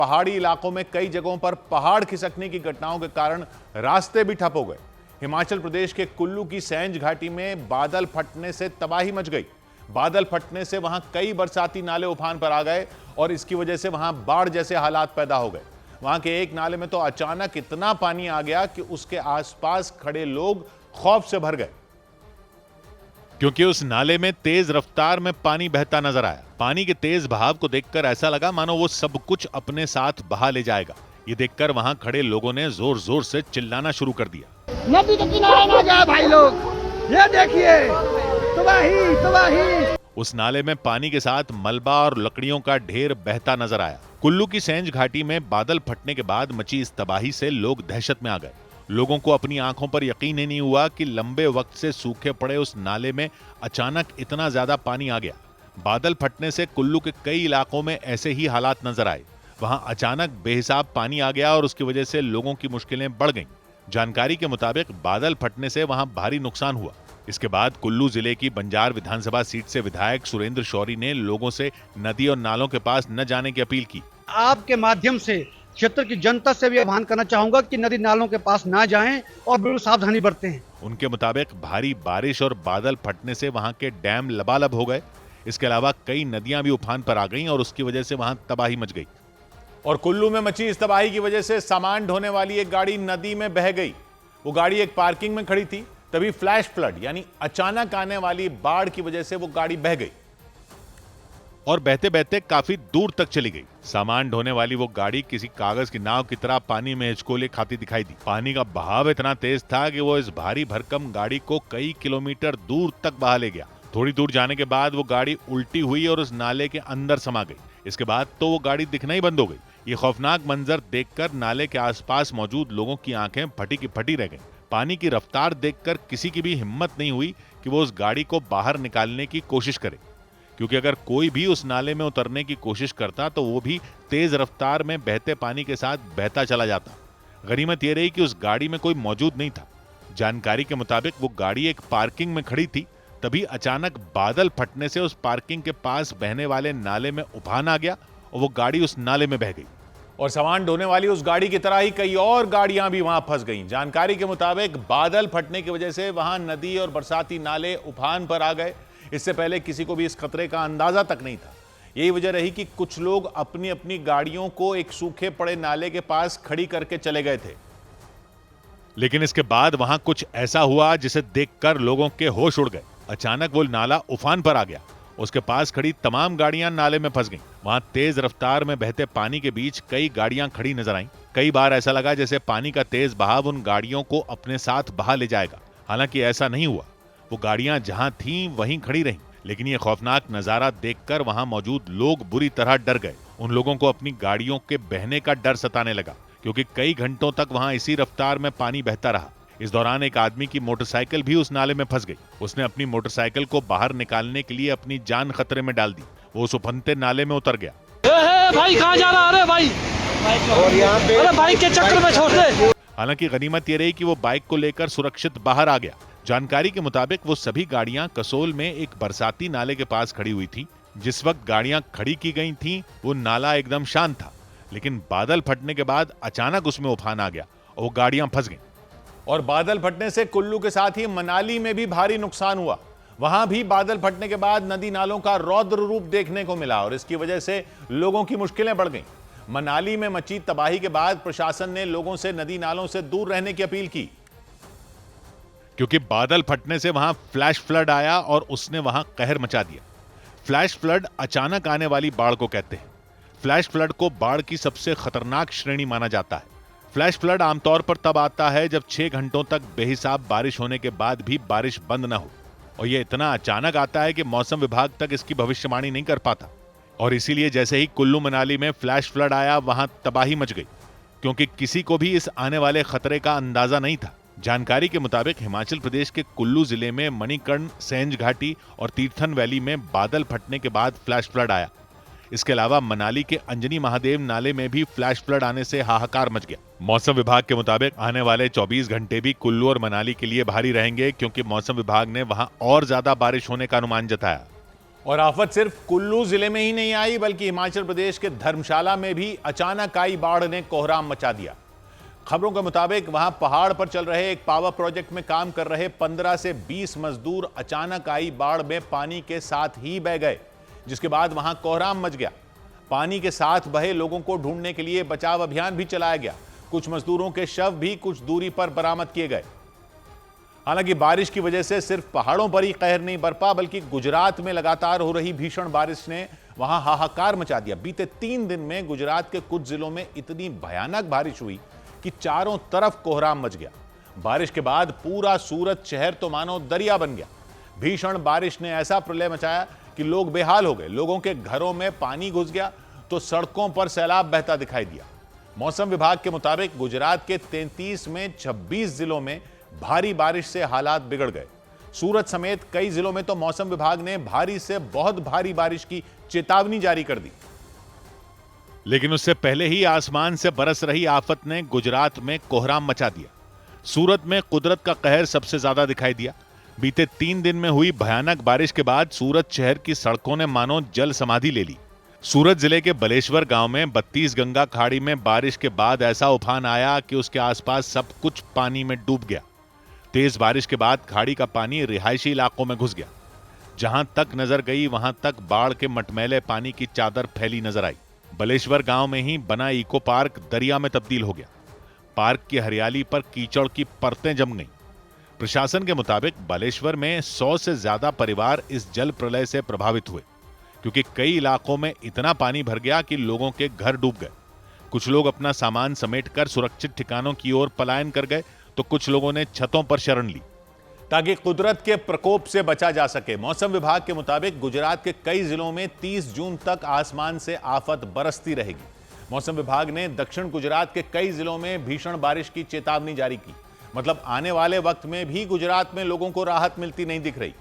पहाड़ी इलाकों में कई जगहों पर पहाड़ खिसकने की घटनाओं के कारण रास्ते भी ठप हो गए। हिमाचल प्रदेश के कुल्लू की सैंज घाटी में बादल फटने से तबाही मच गई। बादल फटने से वहां कई बरसाती नाले उफान पर आ गए और इसकी वजह से वहां बाढ़ जैसे हालात पैदा हो गए। वहां के एक नाले में तो अचानक इतना पानी आ गया कि उसके आसपास खड़े लोग खौफ से भर गए, क्योंकि उस नाले में तेज रफ्तार में पानी बहता नजर आया। पानी के तेज बहाव को देखकर ऐसा लगा मानो वो सब कुछ अपने साथ बहा ले जाएगा। ये देखकर वहां खड़े लोगों ने जोर जोर से चिल्लाना शुरू कर दिया, नदी के किनारे ना जाए भाई लोग, ये देखिए तबाही तबाही। उस नाले में पानी के साथ मलबा और लकड़ियों का ढेर बहता नजर आया। कुल्लू की सैंज घाटी में बादल फटने के बाद मची इस तबाही से लोग दहशत में आ गए। लोगों को अपनी आंखों पर यकीन ही नहीं हुआ कि लंबे वक्त से सूखे पड़े उस नाले में अचानक इतना ज्यादा पानी आ गया। बादल फटने से कुल्लू के कई इलाकों में ऐसे ही हालात नजर आए। वहां अचानक बेहिसाब पानी आ गया और उसकी वजह से लोगों की मुश्किलें बढ़ गईं। जानकारी के मुताबिक बादल फटने से वहां भारी नुकसान हुआ। इसके बाद कुल्लू जिले की बंजार विधानसभा सीट से विधायक सुरेंद्र शौरी ने लोगों से नदी और नालों के पास न जाने की अपील की। आपके माध्यम से क्षेत्र की जनता से भी आह्वान करना चाहूंगा कि नदी नालों के पास ना जाएं और बिल्कुल सावधानी बरतें। उनके मुताबिक भारी बारिश और बादल फटने से वहां के डैम लबालब हो गए। इसके अलावा कई नदियां भी उफान पर आ गईं और उसकी वजह से वहां तबाही मच गई। और कुल्लू में मची इस तबाही की वजह से सामान ढोने वाली एक गाड़ी नदी में बह गई। वो गाड़ी एक पार्किंग में खड़ी थी, तभी फ्लैश फ्लड यानी अचानक आने वाली बाढ़ की वजह से वो गाड़ी बह गई और बहते बहते काफी दूर तक चली गई। सामान ढोने वाली वो गाड़ी किसी कागज की नाव की तरह पानी में हिचकोले खाती दिखाई दी। पानी का बहाव इतना तेज था कि वो इस भारी भरकम गाड़ी को कई किलोमीटर दूर तक बहा ले गया। थोड़ी दूर जाने के बाद वो गाड़ी उल्टी हुई और उस नाले के अंदर समा गई। इसके बाद तो वो गाड़ी दिखना ही बंद हो गई। ये खौफनाक मंजर देखकर नाले के आसपास मौजूद लोगों की आंखें फटी की फटी रह गईं। पानी की रफ्तार देखकर किसी की भी हिम्मत नहीं हुई कि वो उस गाड़ी को बाहर निकालने की कोशिश करे, क्योंकि अगर कोई भी उस नाले में उतरने की कोशिश करता तो वो भी तेज रफ्तार में बहते पानी के साथ बहता चला जाता। गनीमत ये रही कि उस गाड़ी में कोई मौजूद नहीं था। जानकारी के मुताबिक वो गाड़ी एक पार्किंग में खड़ी थी, तभी अचानक बादल फटने से उस पार्किंग के पास बहने वाले नाले में उफान आ गया और वो गाड़ी उस नाले में बह गई। और सामान ढोने वाली उस गाड़ी की तरह ही कई और गाड़ियां भी वहां फंस गईं। जानकारी के मुताबिक बादल फटने की वजह से वहां नदी और बरसाती नाले उफान पर आ गए। इससे पहले किसी को भी इस खतरे का अंदाजा तक नहीं था। यही वजह रही कि कुछ लोग अपनी अपनी गाड़ियों को एक सूखे पड़े नाले के पास खड़ी करके चले गए थे। लेकिन इसके बाद वहां कुछ ऐसा हुआ जिसे देखकर लोगों के होश उड़ गए। अचानक वो नाला उफान पर आ गया। उसके पास खड़ी तमाम गाड़ियां नाले में फंस गईं। वहां तेज रफ्तार में बहते पानी के बीच कई गाड़ियां खड़ी नजर आईं। कई बार ऐसा लगा जैसे पानी का तेज बहाव उन गाड़ियों को अपने साथ बहा ले जाएगा। हालांकि ऐसा नहीं हुआ। वो गाड़ियां जहां थीं वहीं खड़ी रहीं। लेकिन ये खौफनाक नजारा देखकर वहां मौजूद लोग बुरी तरह डर गए। उन लोगों को अपनी गाड़ियों के बहने का डर सताने लगा, क्योंकि कई घंटों तक वहां इसी रफ्तार में पानी बहता रहा। इस दौरान एक आदमी की मोटरसाइकिल भी उस नाले में फंस गई। उसने अपनी मोटरसाइकिल को बाहर निकालने के लिए अपनी जान खतरे में डाल दी। वो उस उफनते नाले में उतर गया। भाई कहाँ जा रहा? अरे भाई, और यहाँ पे अरे बाइक के चक्कर में छोड़ दे। हालांकि गनीमत ये रही कि वो बाइक को लेकर सुरक्षित बाहर आ गया। जानकारी के मुताबिक वो सभी गाड़ियां कसोल में एक बरसाती नाले के पास खड़ी हुई थी। जिस वक्त गाड़ियां खड़ी की गई थीं, वो नाला एकदम शांत था, लेकिन बादल फटने के बाद अचानक उसमें उफान आ गया और वो गाड़ियां फंस गईं। और बादल फटने से कुल्लू के साथ ही मनाली में भी भारी नुकसान हुआ। वहां भी बादल फटने के बाद नदी नालों का रौद्र रूप देखने को मिला और इसकी वजह से लोगों की मुश्किलें बढ़ गईं। मनाली में मची तबाही के बाद प्रशासन ने लोगों से नदी नालों से दूर रहने की अपील की, क्योंकि बादल फटने से वहां फ्लैश फ्लड आया और उसने वहां कहर मचा दिया। फ्लैश फ्लड अचानक आने वाली बाढ़ को कहते हैं। फ्लैश फ्लड को बाढ़ की सबसे खतरनाक श्रेणी माना जाता है। फ्लैश फ्लड आमतौर पर तब आता है जब 6 घंटों तक बेहिसाब बारिश होने के बाद भी बारिश बंद न हो, और यह इतना अचानक आता है कि मौसम विभाग तक इसकी भविष्यवाणी नहीं कर पाता। और इसीलिए जैसे ही कुल्लू मनाली में फ्लैश फ्लड आया, वहां तबाही मच गई, क्योंकि किसी को भी इस आने वाले खतरे का अंदाजा नहीं था। जानकारी के मुताबिक हिमाचल प्रदेश के कुल्लू जिले में मणिकर्ण, सैंज घाटी और तीर्थन वैली में बादल फटने के बाद फ्लैश फ्लड आया। इसके अलावा मनाली के अंजनी महादेव नाले में भी फ्लैश फ्लड आने से हाहाकार मच गया। मौसम विभाग के मुताबिक आने वाले 24 घंटे भी कुल्लू और मनाली के लिए भारी रहेंगे, क्योंकि मौसम विभाग ने वहां और ज्यादा बारिश होने का अनुमान जताया। और आफत सिर्फ कुल्लू जिले में ही नहीं आई, बल्कि हिमाचल प्रदेश के धर्मशाला में भी अचानक आई बाढ़ ने कोहराम मचा दिया। खबरों के मुताबिक वहां पहाड़ पर चल रहे एक पावर प्रोजेक्ट में काम कर रहे 15 से 20 मजदूर अचानक आई बाढ़ में पानी के साथ ही बह गए, जिसके बाद वहां कोहराम मच गया। पानी के साथ बहे लोगों को ढूंढने के लिए बचाव अभियान भी चलाया गया। कुछ मजदूरों के शव भी कुछ दूरी पर बरामद किए गए। हालांकि बारिश की वजह से सिर्फ पहाड़ों पर ही कहर नहीं बरपा, बल्कि गुजरात में लगातार हो रही भीषण बारिश ने वहां हाहाकार मचा दिया। बीते 3 दिन में गुजरात के कुछ जिलों में इतनी भयानक बारिश हुई कि चारों तरफ कोहराम मच गया। बारिश के बाद पूरा सूरत शहर तो मानो दरिया बन गया। भीषण बारिश ने ऐसा प्रलय मचाया कि लोग बेहाल हो गए। लोगों के घरों में पानी घुस गया तो सड़कों पर सैलाब बहता दिखाई दिया। मौसम विभाग के मुताबिक गुजरात के 33 में 26 जिलों में भारी बारिश से हालात बिगड़ गए। सूरत समेत कई जिलों में तो मौसम विभाग ने भारी से बहुत भारी बारिश की चेतावनी जारी कर दी। लेकिन उससे पहले ही आसमान से बरस रही आफत ने गुजरात में कोहराम मचा दिया। सूरत में कुदरत का कहर सबसे ज्यादा दिखाई दिया। बीते 3 दिन में हुई भयानक बारिश के बाद सूरत शहर की सड़कों ने मानो जल समाधि ले ली। सूरत जिले के बलेश्वर गांव में 32 गंगा खाड़ी में बारिश के बाद ऐसा उफान आया कि उसके आसपास सब कुछ पानी में डूब गया। तेज बारिश के बाद खाड़ी का पानी रिहायशी इलाकों में घुस गया। जहां तक नजर गई वहां तक बाढ़ के मटमैले पानी की चादर फैली नजर आई। बलेश्वर गांव में ही बना इको पार्क दरिया में तब्दील हो गया। पार्क की हरियाली पर कीचड़ की परतें जम गईं। प्रशासन के मुताबिक बालेश्वर में 100 से ज्यादा परिवार इस जल प्रलय से प्रभावित हुए, क्योंकि कई इलाकों में इतना पानी भर गया कि लोगों के घर डूब गए। कुछ लोग अपना सामान समेटकर सुरक्षित ठिकानों की ओर पलायन कर गए, तो कुछ लोगों ने छतों पर शरण ली ताकि कुदरत के प्रकोप से बचा जा सके। मौसम विभाग के मुताबिक गुजरात के कई जिलों में 30 जून तक आसमान से आफत बरसती रहेगी। मौसम विभाग ने दक्षिण गुजरात के कई जिलों में भीषण बारिश की चेतावनी जारी की। मतलब आने वाले वक्त में भी गुजरात में लोगों को राहत मिलती नहीं दिख रही।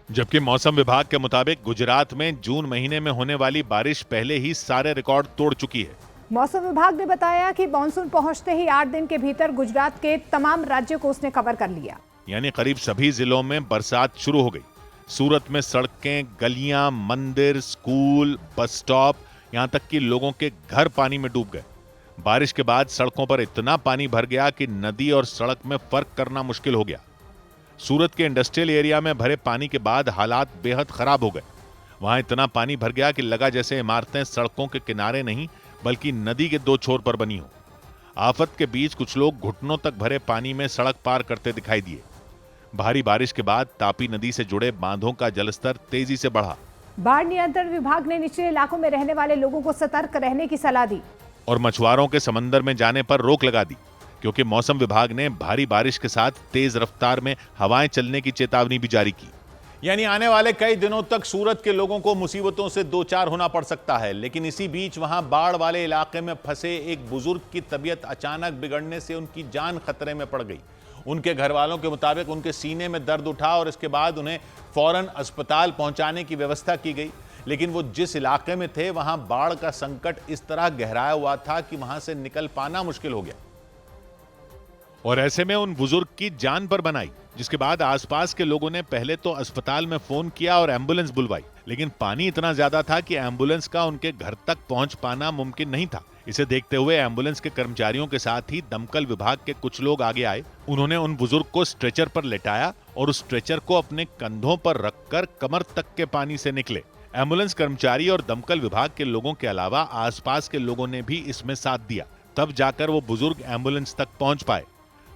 जबकि मौसम विभाग के मुताबिक गुजरात में जून महीने में होने वाली बारिश पहले ही सारे रिकॉर्ड तोड़ चुकी है। मौसम विभाग ने बताया कि मानसून पहुंचते ही 8 दिन के भीतर गुजरात के तमाम राज्यों को उसने कवर कर लिया। यानी करीब सभी जिलों में बरसात शुरू हो गई। सूरत में सड़कें, गलियां, मंदिर, स्कूल, बस स्टॉप, यहां तक कि लोगों के घर पानी में डूब गए। बारिश के बाद सड़कों पर इतना पानी भर गया कि नदी और सड़क में फर्क करना मुश्किल हो गया। सूरत के इंडस्ट्रियल एरिया में भरे पानी के बाद हालात बेहद खराब हो गए। वहां इतना पानी भर गया कि लगा जैसे इमारतें सड़कों के किनारे नहीं बल्कि नदी के 2 छोर पर बनी हो। आफत के बीच कुछ लोग घुटनों तक भरे पानी में सड़क पार करते दिखाई दिए। भारी बारिश के बाद तापी नदी से जुड़े बांधों का जलस्तर तेजी से बढ़ा। बाढ़ नियंत्रण विभाग ने निचले इलाकों में रहने वाले लोगों को सतर्क रहने की सलाह दी और मछुआरों के समंदर में जाने पर रोक लगा दी, क्योंकि मौसम विभाग ने भारी बारिश के साथ तेज रफ्तार में हवाएं चलने की चेतावनी भी जारी की। यानी आने वाले कई दिनों तक सूरत के लोगों को मुसीबतों से दो चार होना पड़ सकता है। लेकिन इसी बीच वहां बाढ़ वाले इलाके में फंसे एक बुजुर्ग की तबीयत अचानक बिगड़ने से उनकी जान खतरे में पड़ गई। उनके घर वालों के मुताबिक उनके सीने में दर्द उठा और इसके बाद उन्हें फौरन अस्पताल पहुंचाने की व्यवस्था की गई। लेकिन वो जिस इलाके में थे वहां बाढ़ का संकट इस तरह गहराया हुआ था कि वहां से निकल पाना मुश्किल हो गया। और ऐसे में उन बुजुर्ग की जान पर बनाई, जिसके बाद आसपास के लोगों ने पहले तो अस्पताल में फोन किया और एम्बुलेंस बुलवाई। लेकिन पानी इतना ज्यादा था कि एम्बुलेंस का उनके घर तक पहुंच पाना मुमकिन नहीं था। इसे देखते हुए एम्बुलेंस के कर्मचारियों के साथ ही दमकल विभाग के कुछ लोग आगे आए। उन्होंने उन बुजुर्ग को स्ट्रेचर पर लेटाया और उस स्ट्रेचर को अपने कंधों पर रखकर कमर तक के पानी से निकले। एम्बुलेंस कर्मचारी और दमकल विभाग के लोगों के अलावा आसपास के लोगों ने भी इसमें साथ दिया। तब जाकर वो बुजुर्ग एम्बुलेंस तक पहुंच पाए।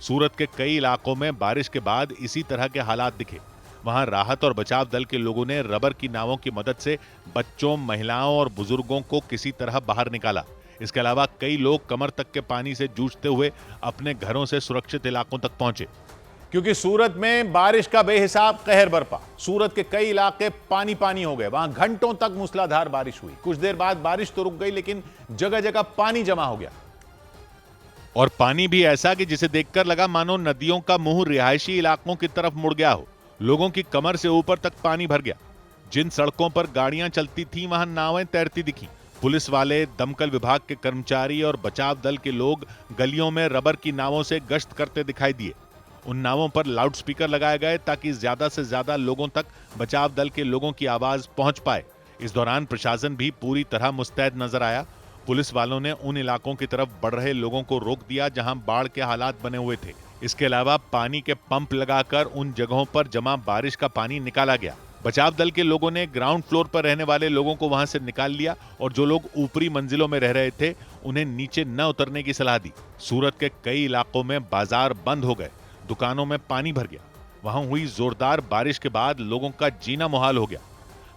सूरत के कई इलाकों में बारिश के बाद इसी तरह के हालात दिखे। वहां राहत और बचाव दल के लोगों ने रबर की नावों की मदद से बच्चों, महिलाओं और बुजुर्गों को किसी तरह बाहर निकाला। इसके अलावा कई लोग कमर तक के पानी से जूझते हुए अपने घरों से सुरक्षित इलाकों तक पहुंचे। क्योंकि सूरत में बारिश का बेहिसाब कहर बरपा। सूरत के कई इलाके पानी पानी हो गए। वहां घंटों तक मूसलाधार बारिश हुई। कुछ देर बाद बारिश तो रुक गई, लेकिन जगह जगह पानी जमा हो गया। और पानी भी ऐसा कि जिसे देखकर लगा मानो नदियों का मुंह रिहायशी इलाकों की तरफ मुड़ गया हो। लोगों की कमर से ऊपर तक पानी भर गया। जिन सड़कों पर गाड़ियां चलती थीं वहां नावें तैरती दिखी। पुलिस वाले, दमकल विभाग के कर्मचारी और बचाव दल के लोग गलियों में रबर की नावों से गश्त करते दिखाई दिए उन नावों पर लाउड स्पीकर लगाए गए ताकि ज्यादा से ज्यादा लोगों तक बचाव दल के लोगों की आवाज पहुंच पाए। इस दौरान प्रशासन भी पूरी तरह मुस्तैद नजर आया। पुलिस वालों ने उन इलाकों की तरफ बढ़ रहे लोगों को रोक दिया जहां बाढ़ के हालात बने हुए थे। इसके अलावा पानी के पंप लगाकर उन जगहों पर जमा बारिश का पानी निकाला गया। बचाव दल के लोगों ने ग्राउंड फ्लोर पर रहने वाले लोगों को वहां से निकाल लिया और जो लोग ऊपरी मंजिलों में रह रहे थे उन्हें नीचे न उतरने की सलाह दी। सूरत के कई इलाकों में बाजार बंद हो गए, दुकानों में पानी भर गया। वहां हुई जोरदार बारिश के बाद लोगों का जीना मुहाल हो गया।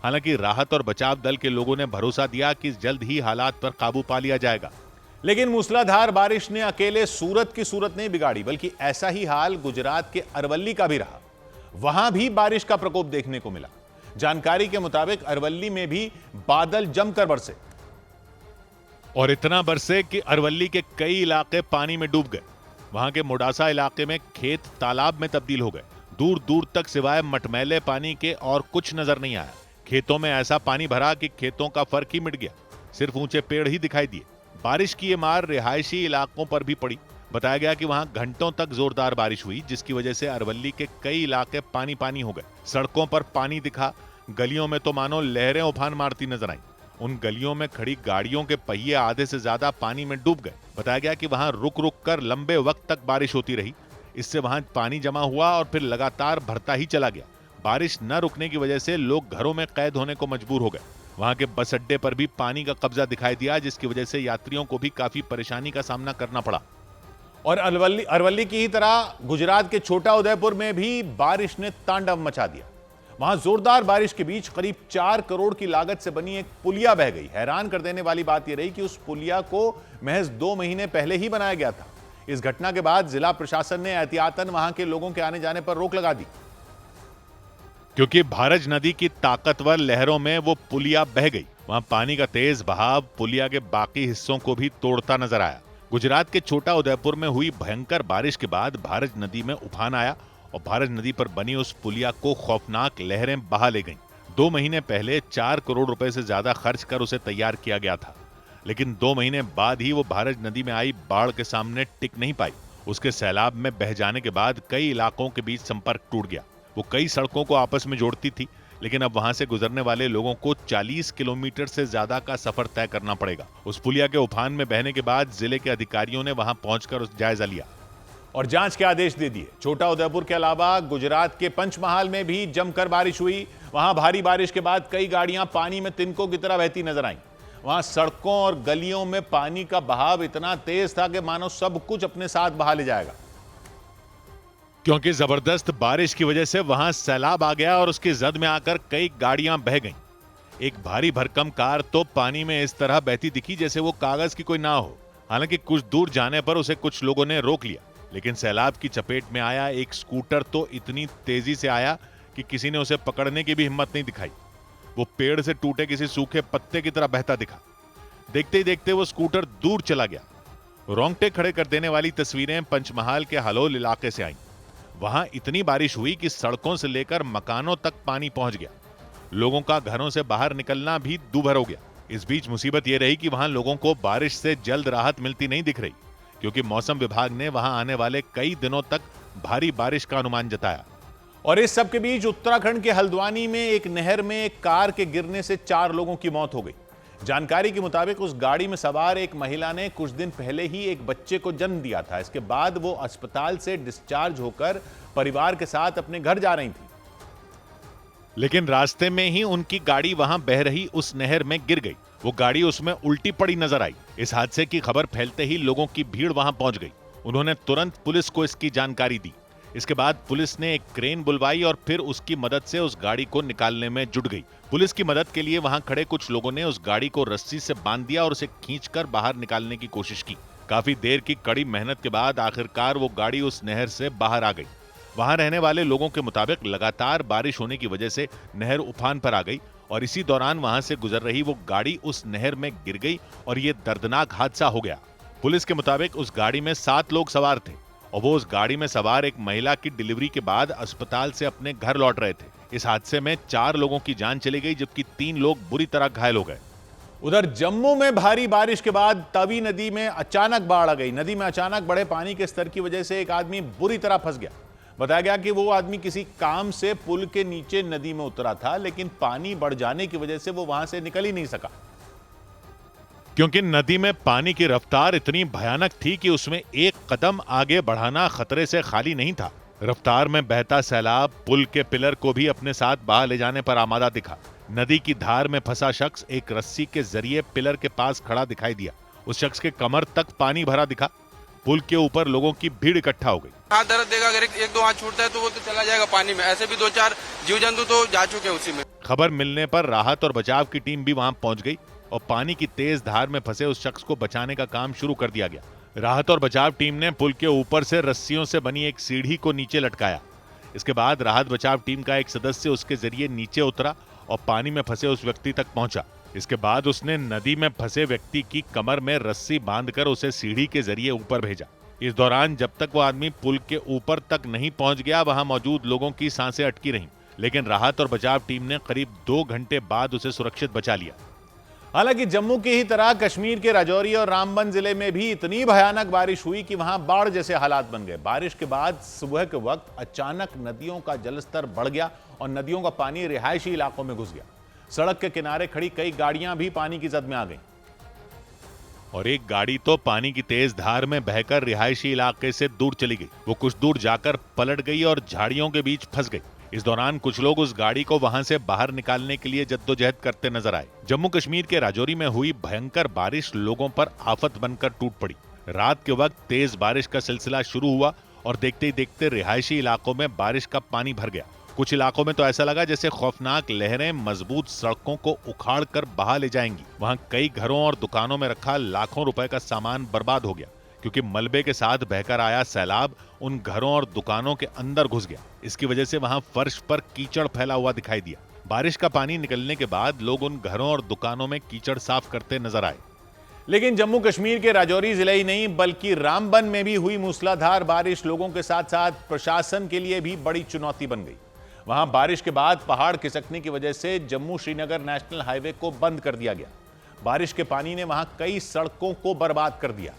हालांकि राहत और बचाव दल के लोगों ने भरोसा दिया कि जल्द ही हालात पर काबू पा लिया जाएगा। लेकिन मूसलाधार बारिश ने अकेले सूरत की सूरत नहीं बिगाड़ी, बल्कि ऐसा ही हाल गुजरात के अरवल्ली का भी रहा। वहां भी बारिश का प्रकोप देखने को मिला। जानकारी के मुताबिक अरवल्ली में भी बादल जमकर बरसे और इतना बरसे कि अरवल्ली के कई इलाके पानी में डूब गए। वहां के मोडासा इलाके में खेत तालाब में तब्दील हो गए। दूर दूर तक सिवाय मटमैले पानी के और कुछ नजर नहीं आया। खेतों में ऐसा पानी भरा कि खेतों का फर्क ही मिट गया, सिर्फ ऊंचे पेड़ ही दिखाई दिए। बारिश की ये मार रिहायशी इलाकों पर भी पड़ी। बताया गया कि वहां घंटों तक जोरदार बारिश हुई, जिसकी वजह से अरवल्ली के कई इलाके पानी पानी हो गए। सड़कों पर पानी दिखा, गलियों में तो मानो लहरें उफान मारती नजर आईं। उन गलियों में खड़ी गाड़ियों के पहिए आधे से ज्यादा पानी में डूब गए। बताया गया कि वहां रुक रुक कर लंबे वक्त तक बारिश होती रही। इससे वहां पानी जमा हुआ और फिर लगातार भरता ही चला गया। बारिश न रुकने की वजह से लोग घरों में कैद होने को मजबूर हो गए। वहां के बस अड्डे पर भी पानी का कब्जा दिखाई दिया, जिसकी वजह से यात्रियों को भी काफी परेशानी का सामना करना पड़ा। और अरवल्ली की ही तरह गुजरात के छोटा उदयपुर में भी बारिश ने तांडव मचा दिया। वहां जोरदार बारिश के बीच करीब 4 करोड़ की लागत से बनी एक पुलिया बह गई। हैरान कर देने वाली बात यह रही कि उस पुलिया को महज 2 महीने पहले ही बनाया गया था। इस घटना के बाद जिला प्रशासन ने एहतियातन वहां के लोगों के आने जाने पर रोक लगा दी, क्योंकि भारज नदी की ताकतवर लहरों में वो पुलिया बह गई। वहां पानी का तेज बहाव पुलिया के बाकी हिस्सों को भी तोड़ता नजर आया। गुजरात के छोटा उदयपुर में हुई भयंकर बारिश के बाद भारज नदी में उफान आया और भारज नदी पर बनी उस पुलिया को खौफनाक लहरें बहा ले गईं। 2 महीने पहले 4 करोड़ रुपए से ज्यादा खर्च कर उसे तैयार किया गया था, लेकिन 2 महीने बाद ही वो भारज नदी में आई बाढ़ के सामने टिक नहीं पाई। उसके सैलाब में बह जाने के बाद कई इलाकों के बीच संपर्क टूट गया। वो कई सड़कों को आपस में जोड़ती थी, लेकिन अब वहां से गुजरने वाले लोगों को 40 किलोमीटर से ज्यादा का सफर तय करना पड़ेगा। उस पुलिया के उफान में बहने के बाद जिले के अधिकारियों ने वहां पहुंचकर उस जायजा लिया और जांच के आदेश दे दिए। छोटा उदयपुर के अलावा गुजरात के पंचमहाल में भी जमकर बारिश हुई। वहां भारी बारिश के बाद कई गाड़ियां पानी में तिनकों की तरह बहती नजर आईं। वहां सड़कों और गलियों में पानी का बहाव इतना तेज था कि मानो सब कुछ अपने साथ बहा ले जाएगा। क्योंकि जबरदस्त बारिश की वजह से वहां सैलाब आ गया और उसकी जद में आकर कई गाड़ियां बह गईं। एक भारी भरकम कार तो पानी में इस तरह बहती दिखी जैसे वो कागज की कोई नाव हो। हालांकि कुछ दूर जाने पर उसे कुछ लोगों ने रोक लिया, लेकिन सैलाब की चपेट में आया एक स्कूटर तो इतनी तेजी से आया कि किसी ने उसे पकड़ने की भी हिम्मत नहीं दिखाई। वो पेड़ से टूटे किसी सूखे पत्ते की तरह बहता दिखा। देखते ही देखते वो स्कूटर दूर चला गया। रोंगटे खड़े कर देने वाली तस्वीरें पंचमहाल के हलोल इलाके से आईं। वहां इतनी बारिश हुई कि सड़कों से लेकर मकानों तक पानी पहुंच गया। लोगों का घरों से बाहर निकलना भी दूभर हो गया। इस बीच मुसीबत यह रही कि वहां लोगों को बारिश से जल्द राहत मिलती नहीं दिख रही, क्योंकि मौसम विभाग ने वहां आने वाले कई दिनों तक भारी बारिश का अनुमान जताया। और इस सब के बीच उत्तराखंड के हल्द्वानी में एक नहर में एक कार के गिरने से 4 लोगों की मौत हो गई। जानकारी के मुताबिक उस गाड़ी में सवार एक महिला ने कुछ दिन पहले ही एक बच्चे को जन्म दिया था। इसके बाद वो अस्पताल से डिस्चार्ज होकर परिवार के साथ अपने घर जा रही थी, लेकिन रास्ते में ही उनकी गाड़ी वहां बह रही उस नहर में गिर गई। वो गाड़ी उसमें उल्टी पड़ी नजर आई। इस हादसे की खबर फैलते ही लोगों की भीड़ वहां पहुंच गई। उन्होंने तुरंत पुलिस को इसकी जानकारी दी। इसके बाद पुलिस ने एक क्रेन बुलवाई और फिर उसकी मदद से उस गाड़ी को निकालने में जुट गई। पुलिस की मदद के लिए वहां खड़े कुछ लोगों ने उस गाड़ी को रस्सी से बांध दिया और उसे खींचकर बाहर निकालने की कोशिश की। काफी देर की कड़ी मेहनत के बाद आखिरकार वो गाड़ी उस नहर से बाहर आ गई। वहां रहने वाले लोगों के मुताबिक लगातार बारिश होने की वजह से नहर उफान पर आ गई और इसी दौरान वहां से गुजर रही वो गाड़ी उस नहर में गिर गई और ये दर्दनाक हादसा हो गया। पुलिस के मुताबिक उस गाड़ी में 7 लोग सवार थे और वो उस गाड़ी में सवार एक महिला की डिलीवरी के बाद अस्पताल से अपने घर लौट रहे थे। इस हादसे में 4 लोगों की जान चली गई, जबकि 3 लोग बुरी तरह घायल हो गए। उधर जम्मू में भारी बारिश के बाद तवी नदी में अचानक बाढ़ आ गई। नदी में अचानक बढ़े पानी के स्तर की वजह से एक आदमी बुरी तरह फंस गया। बताया गया कि वो आदमी किसी काम से पुल के नीचे नदी में उतरा था, लेकिन पानी बढ़ जाने की वजह से वो वहां से निकल ही नहीं सका, क्योंकि नदी में पानी की रफ्तार इतनी भयानक थी कि उसमें एक कदम आगे बढ़ाना खतरे से खाली नहीं था। रफ्तार में बहता सैलाब पुल के पिलर को भी अपने साथ बहा ले जाने पर आमादा दिखा। नदी की धार में फंसा शख्स एक रस्सी के जरिए पिलर के पास खड़ा दिखाई दिया। उस शख्स के कमर तक पानी भरा दिखा। पुल के ऊपर लोगों की भीड़ इकट्ठा हो गई। हाथ दर्द देगा, अगर एक दो हाथ छूटता है तो वो तो चला जाएगा पानी में। ऐसे भी 2-4 जीव जंतु तो जा चुके हैं उसी में। खबर मिलने पर राहत और बचाव की टीम भी वहां पहुंच गई और पानी की तेज धार में फंसे उस शख्स को बचाने का काम शुरू कर दिया गया। राहत और बचाव टीम ने पुल के ऊपर से रस्सियों से बनी एक सीढ़ी को नीचे लटकाया। इसके बाद राहत बचाव टीम का एक सदस्य उसके जरिए नीचे उतरा और पानी में फंसे उस व्यक्ति तक पहुंचा। इसके बाद उसने नदी में फंसे व्यक्ति की कमर में रस्सी बांधकर उसे सीढ़ी के जरिए ऊपर भेजा। इस दौरान जब तक वो आदमी पुल के ऊपर तक नहीं पहुंच गया, वहां मौजूद लोगों की सांसें अटकी रहीं, लेकिन राहत और बचाव टीम ने करीब 2 घंटे बाद उसे सुरक्षित बचा लिया। हालांकि जम्मू की ही तरह कश्मीर के राजौरी और रामबन जिले में भी इतनी भयानक बारिश हुई कि वहां बाढ़ जैसे हालात बन गए। बारिश के बाद सुबह के वक्त अचानक नदियों का जलस्तर बढ़ गया और नदियों का पानी रिहायशी इलाकों में घुस गया। सड़क के किनारे खड़ी कई गाड़ियां भी पानी की जद में आ गईं। और एक गाड़ी तो पानी की तेज धार में बहकर रिहायशी इलाके से दूर चली गई। वो कुछ दूर जाकर पलट गई और झाड़ियों के बीच फंस गई। इस दौरान कुछ लोग उस गाड़ी को वहां से बाहर निकालने के लिए जद्दोजहद करते नजर आए। जम्मू कश्मीर के राजौरी में हुई भयंकर बारिश लोगों पर आफत बनकर टूट पड़ी। रात के वक्त तेज बारिश का सिलसिला शुरू हुआ और देखते ही देखते रिहायशी इलाकों में बारिश का पानी भर गया। कुछ इलाकों में तो ऐसा लगा जैसे खौफनाक लहरें मजबूत सड़कों को उखाड़ कर बहा ले जाएंगी। वहां कई घरों और दुकानों में रखा लाखों रुपए का सामान बर्बाद हो गया, क्योंकि मलबे के साथ बहकर आया सैलाब उन घरों और दुकानों के अंदर घुस गया। इसकी वजह से वहां फर्श पर कीचड़ फैला हुआ दिखाई दिया। बारिश का पानी निकलने के बाद लोग उन घरों और दुकानों में कीचड़ साफ करते नजर आए। लेकिन जम्मू कश्मीर के राजौरी जिले ही नहीं बल्कि रामबन में भी हुई मूसलाधार बारिश लोगों के साथ साथ प्रशासन के लिए भी बड़ी चुनौती बन गई। वहां बारिश के बाद पहाड़ खिसकने की वजह से जम्मू श्रीनगर नेशनल हाईवे को बंद कर दिया गया। बारिश के पानी ने वहां कई सड़कों को बर्बाद कर दिया।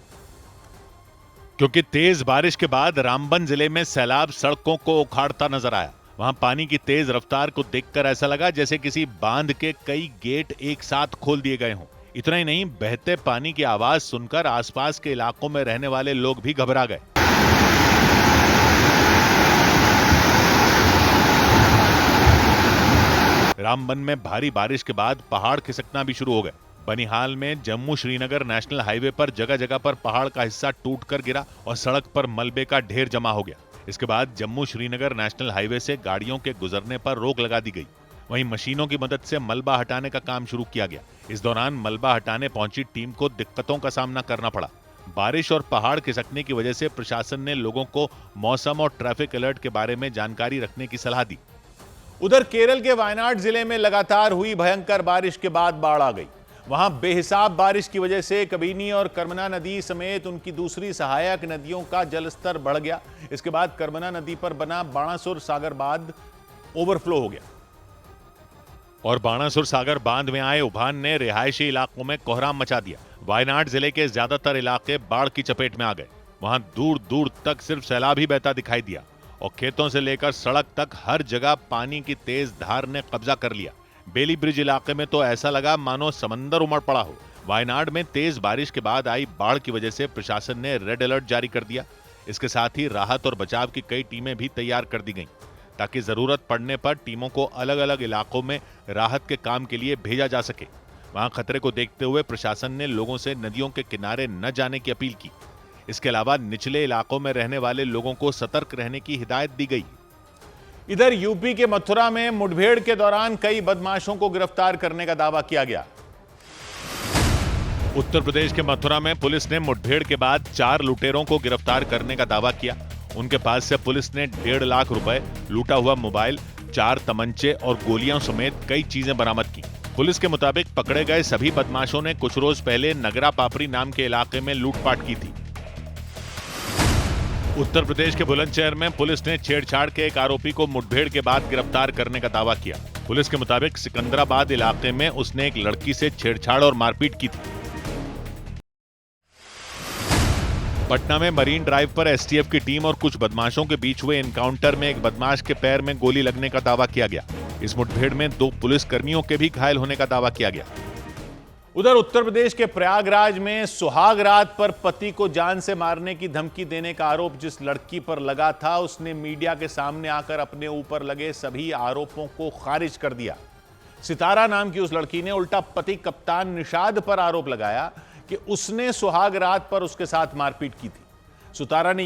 क्योंकि तेज बारिश के बाद रामबन जिले में सैलाब सड़कों को उखाड़ता नजर आया। वहां पानी की तेज रफ्तार को देखकर ऐसा लगा जैसे किसी बांध के कई गेट एक साथ खोल दिए गए हों। इतना ही नहीं, बहते पानी की आवाज सुनकर आसपास के इलाकों में रहने वाले लोग भी घबरा गए। रामबन में भारी बारिश के बाद पहाड़ खिसकना भी शुरू हो गए। बनिहाल में जम्मू श्रीनगर नेशनल हाईवे पर जगह जगह पर पहाड़ का हिस्सा टूटकर गिरा और सड़क पर मलबे का ढेर जमा हो गया। इसके बाद जम्मू श्रीनगर नेशनल हाईवे से गाड़ियों के गुजरने पर रोक लगा दी गई। वहीं मशीनों की मदद से मलबा हटाने का काम शुरू किया गया। इस दौरान मलबा हटाने पहुंची टीम को दिक्कतों का सामना करना पड़ा। बारिश और पहाड़ खिसकने की वजह से प्रशासन ने लोगों को मौसम और ट्रैफिक अलर्ट के बारे में जानकारी रखने की सलाह दी। उधर केरल के वायनाड जिले में लगातार हुई भयंकर बारिश के बाद बाढ़ आ गई। वहां बेहिसाब बारिश की वजह से कबीनी और कर्मना नदी समेत उनकी दूसरी सहायक नदियों का जलस्तर बढ़ गया। इसके बाद कर्मना नदी पर बना बाणासुर सागर बांध ओवरफ्लो हो गया और बाणासुर सागर बांध में आए उफान ने रिहायशी इलाकों में कोहराम मचा दिया। वायनाड जिले के ज्यादातर इलाके बाढ़ की चपेट में आ गए। वहां दूर दूर तक सिर्फ सैलाब ही बहता दिखाई दिया और खेतों से लेकर सड़क तक हर जगह पानी की तेज धार ने कब्जा कर लिया। बेली ब्रिज इलाके में तो ऐसा लगा मानो समंदर उमड़ पड़ा हो। वायनाड में तेज बारिश के बाद आई बाढ़ की वजह से प्रशासन ने रेड अलर्ट जारी कर दिया। इसके साथ ही राहत और बचाव की कई टीमें भी तैयार कर दी गईं, ताकि जरूरत पड़ने पर टीमों को अलग अलग इलाकों में राहत के काम के लिए भेजा जा सके। वहां खतरे को देखते हुए प्रशासन ने लोगों से नदियों के किनारे न जाने की अपील की। इसके अलावा निचले इलाकों में रहने वाले लोगों को सतर्क रहने की हिदायत दी गई। इधर यूपी के मथुरा में मुठभेड़ के दौरान कई बदमाशों को गिरफ्तार करने का दावा किया गया। उत्तर प्रदेश के मथुरा में पुलिस ने मुठभेड़ के बाद 4 लुटेरों को गिरफ्तार करने का दावा किया। उनके पास से पुलिस ने 1.5 लाख रुपए, लूटा हुआ मोबाइल, 4 तमंचे और गोलियां समेत कई चीजें बरामद की। पुलिस के मुताबिक पकड़े गए सभी बदमाशों ने कुछ रोज पहले नगरा पापड़ी नाम के इलाके में लूटपाट की थी। उत्तर प्रदेश के बुलंदशहर में पुलिस ने छेड़छाड़ के एक आरोपी को मुठभेड़ के बाद गिरफ्तार करने का दावा किया। पुलिस के मुताबिक सिकंदराबाद इलाके में उसने एक लड़की से छेड़छाड़ और मारपीट की थी। पटना में मरीन ड्राइव पर एसटीएफ की टीम और कुछ बदमाशों के बीच हुए एनकाउंटर में एक बदमाश के पैर में गोली लगने का दावा किया गया। इस मुठभेड़ में 2 पुलिसकर्मियों के भी घायल होने का दावा किया गया। उधर उत्तर प्रदेश के प्रयागराज में सुहाग रात पर पति को जान से मारने की धमकी देने का आरोप जिस लड़की पर लगा था, उसने मीडिया के सामने आकर अपने ऊपर लगे सभी आरोपों को खारिज कर दिया। सितारा नाम की उस लड़की ने उल्टा पति कप्तान निषाद पर आरोप लगाया कि उसने सुहाग रात पर उसके साथ मारपीट की थी। सितारा ने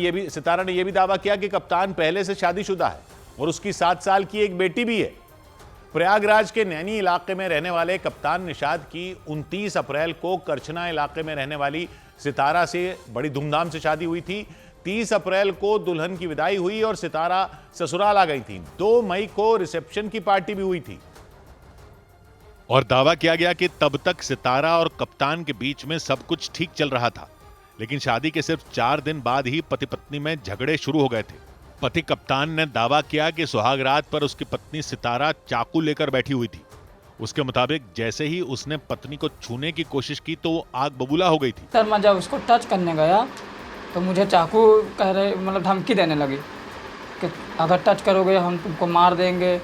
यह भी दावा किया कि कप्तान पहले से शादीशुदा है और उसकी 7 साल की एक बेटी भी है। प्रयागराज के नैनी इलाके में रहने वाले कप्तान निषाद की 29 अप्रैल को करछना इलाके में रहने वाली सितारा से बड़ी धूमधाम से शादी हुई थी। 30 अप्रैल को दुल्हन की विदाई हुई और सितारा ससुराल आ गई थी। 2 मई को रिसेप्शन की पार्टी भी हुई थी और दावा किया गया कि तब तक सितारा और कप्तान के बीच में सब कुछ ठीक चल रहा था, लेकिन शादी के सिर्फ 4 दिन बाद ही पति पत्नी में झगड़े शुरू हो गए थे। पति कप्तान ने दावा किया कि सुहाग रात पर उसकी पत्नी सितारा चाकू लेकर बैठी हुई थी। उसके मुताबिक जैसे ही उसने पत्नी को छूने की कोशिश की तो वो आग बबूला हो गई थी। सर मैं जब उसको टच करने गया तो मुझे चाकू कह रहे मतलब धमकी देने लगी कि अगर टच करोगे हम तुमको मार देंगे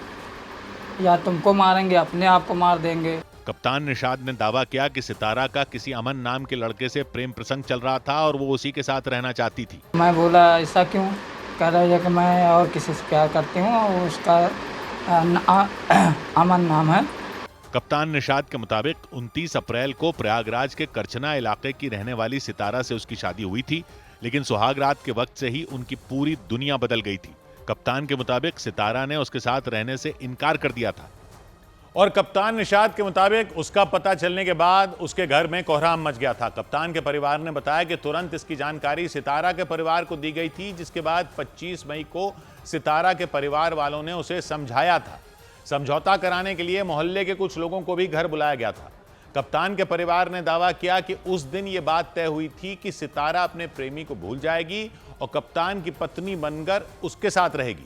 या तुमको मारेंगे, अपने आप को मार देंगे। कप्तान निषाद ने दावा किया कि सितारा का किसी अमन नाम के लड़के से प्रेम प्रसंग चल रहा था और वो उसी के साथ रहना चाहती थी। मैं बोला ऐसा क्यों? कह रही है कि मैं और किसी से प्यार करती हूँ और उसका अमन नाम है। कप्तान निषाद के मुताबिक 29 अप्रैल को प्रयागराज के करछना इलाके की रहने वाली सितारा से उसकी शादी हुई थी, लेकिन सुहाग रात के वक्त से ही उनकी पूरी दुनिया बदल गई थी। कप्तान के मुताबिक सितारा ने उसके साथ रहने से इनकार कर दिया था और कप्तान निषाद के मुताबिक उसका पता चलने के बाद उसके घर में कोहराम मच गया था। कप्तान के परिवार ने बताया कि तुरंत इसकी जानकारी सितारा के परिवार को दी गई थी, जिसके बाद 25 मई को सितारा के परिवार वालों ने उसे समझाया था। समझौता कराने के लिए मोहल्ले के कुछ लोगों को भी घर बुलाया गया था। कप्तान के परिवार ने दावा किया कि उस दिन ये बात तय हुई थी कि सितारा अपने प्रेमी को भूल जाएगी और कप्तान की पत्नी बनकर उसके साथ रहेगी।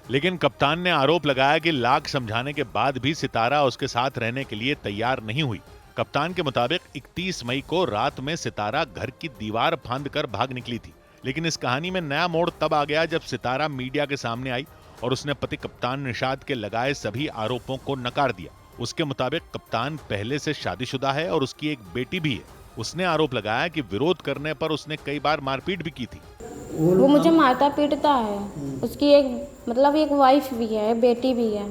लेकिन कप्तान ने आरोप लगाया कि लाख समझाने के बाद भी सितारा उसके साथ रहने के लिए तैयार नहीं हुई। कप्तान के मुताबिक 31 मई को रात में सितारा घर की दीवार फांदकर भाग निकली थी, लेकिन इस कहानी में नया मोड़ तब आ गया जब सितारा मीडिया के सामने आई और उसने पति कप्तान निषाद के लगाए सभी आरोपों को नकार दिया। उसके मुताबिक कप्तान पहले से शादीशुदा है और उसकी एक बेटी भी है। उसने आरोप लगाया कि विरोध करने पर उसने कई बार मारपीट भी की थी। वो मुझे मारता पीटता है। उसकी एक वाइफ भी है, बेटी भी है,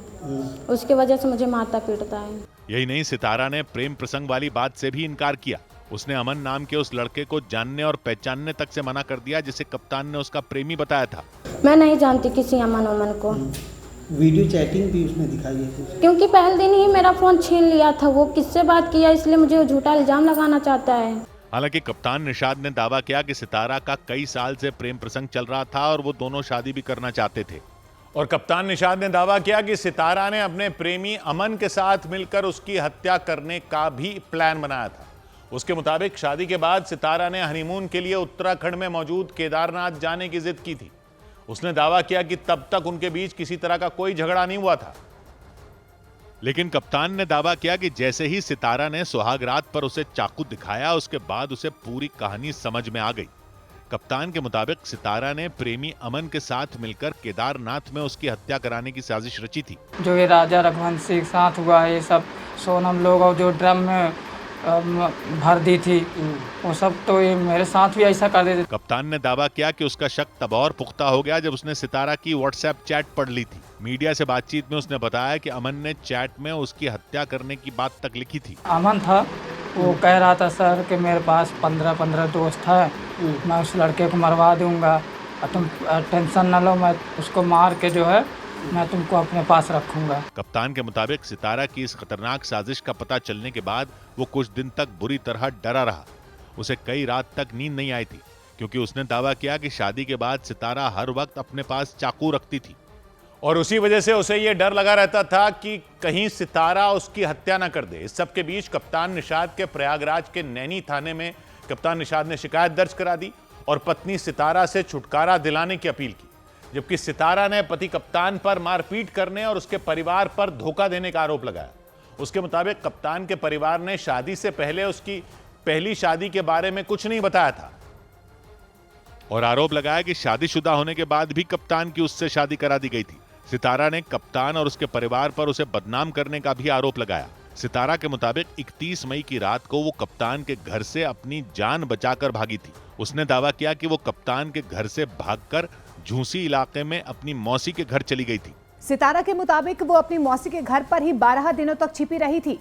उसके वजह से मुझे मारता पीटता है। यही नहीं, सितारा ने प्रेम प्रसंग वाली बात से भी इनकार किया। उसने अमन नाम के उस लड़के को जानने और पहचानने तक से मना कर दिया जिसे कप्तान ने उसका प्रेमी बताया था। मैं नहीं जानती किसी अमन को। वीडियो चैटिंग भी उसने दिखाई है क्योंकि पहले दिन ही मेरा फोन छीन लिया था। वो किससे बात किया इसलिए मुझे झूठा इल्जाम लगाना चाहता है। हालांकि कप्तान निषाद ने दावा किया कि सितारा का कई साल से प्रेम प्रसंग चल रहा था और वो दोनों शादी भी करना चाहते थे। और कप्तान निषाद ने दावा किया कि सितारा ने अपने प्रेमी अमन के साथ मिलकर उसकी हत्या करने का भी प्लान बनाया था। उसके मुताबिक शादी के बाद सितारा ने हनीमून के लिए उत्तराखंड में मौजूद केदारनाथ जाने की जिद की थी। उसने दावा किया कि तब तक उनके बीच किसी तरह का कोई झगड़ा नहीं हुआ था। लेकिन कप्तान ने दावा किया कि जैसे ही सितारा ने सुहाग रात पर उसे चाकू दिखाया, उसके बाद उसे पूरी कहानी समझ में आ गई। कप्तान के मुताबिक सितारा ने प्रेमी अमन के साथ मिलकर केदारनाथ में उसकी हत्या कराने की साजिश रची थी। जो ये राजा रघुवंशी के साथ हुआ है, ये सब सोनम लोग और जो ड्रम में भर दी थी वो सब, तो ये मेरे साथ भी ऐसा कर देते। कप्तान ने दावा किया कि उसका शक तब और पुख्ता हो गया जब उसने सितारा की व्हाट्सएप चैट पढ़ ली थी। मीडिया से बातचीत में उसने बताया कि अमन ने चैट में उसकी हत्या करने की बात तक लिखी थी। अमन था, वो कह रहा था सर कि मेरे पास 15 दोस्त है, मैं उस लड़के को मरवा दूंगा, तुम टेंशन न लो, मैं उसको मार के जो है मैं तुमको अपने पास रखूंगा। कप्तान के मुताबिक सितारा की इस खतरनाक साजिश का पता चलने के बाद वो कुछ दिन तक बुरी तरह डरा रहा। उसे कई रात तक नींद नहीं आई थी क्योंकि उसने दावा किया कि शादी के बाद सितारा हर वक्त अपने पास चाकू रखती थी और उसी वजह से उसे यह डर लगा रहता था कि कहीं सितारा उसकी हत्या न कर दे। इस सब के बीच कप्तान निषाद के प्रयागराज के नैनी थाने में कप्तान निषाद ने शिकायत दर्ज करा दी और पत्नी सितारा से छुटकारा दिलाने की अपील की, जबकि सितारा ने पति कप्तान पर मारपीट करने और उसके परिवार पर धोखा देने का आरोप लगाया। उसके मुताबिक कप्तान के परिवार ने शादी से पहले उसकी पहली शादी के बारे में कुछ नहीं बताया था। और आरोप लगाया कि शादीशुदा होने के बाद भी कप्तान की उससे शादी करा दी गई थी। सितारा ने कप्तान और उसके परिवार पर उसे बदनाम करने का भी आरोप लगाया। सितारा के मुताबिक 31 मई की रात को वो कप्तान के घर से अपनी जान बचाकर भागी थी। उसने दावा किया कि वो कप्तान के घर से भागकर झूसी इलाके में अपनी मौसी के घर चली गई थी। सितारा के मुताबिक वो अपनी मौसी के घर पर ही 12 दिनों तक छिपी रही थी,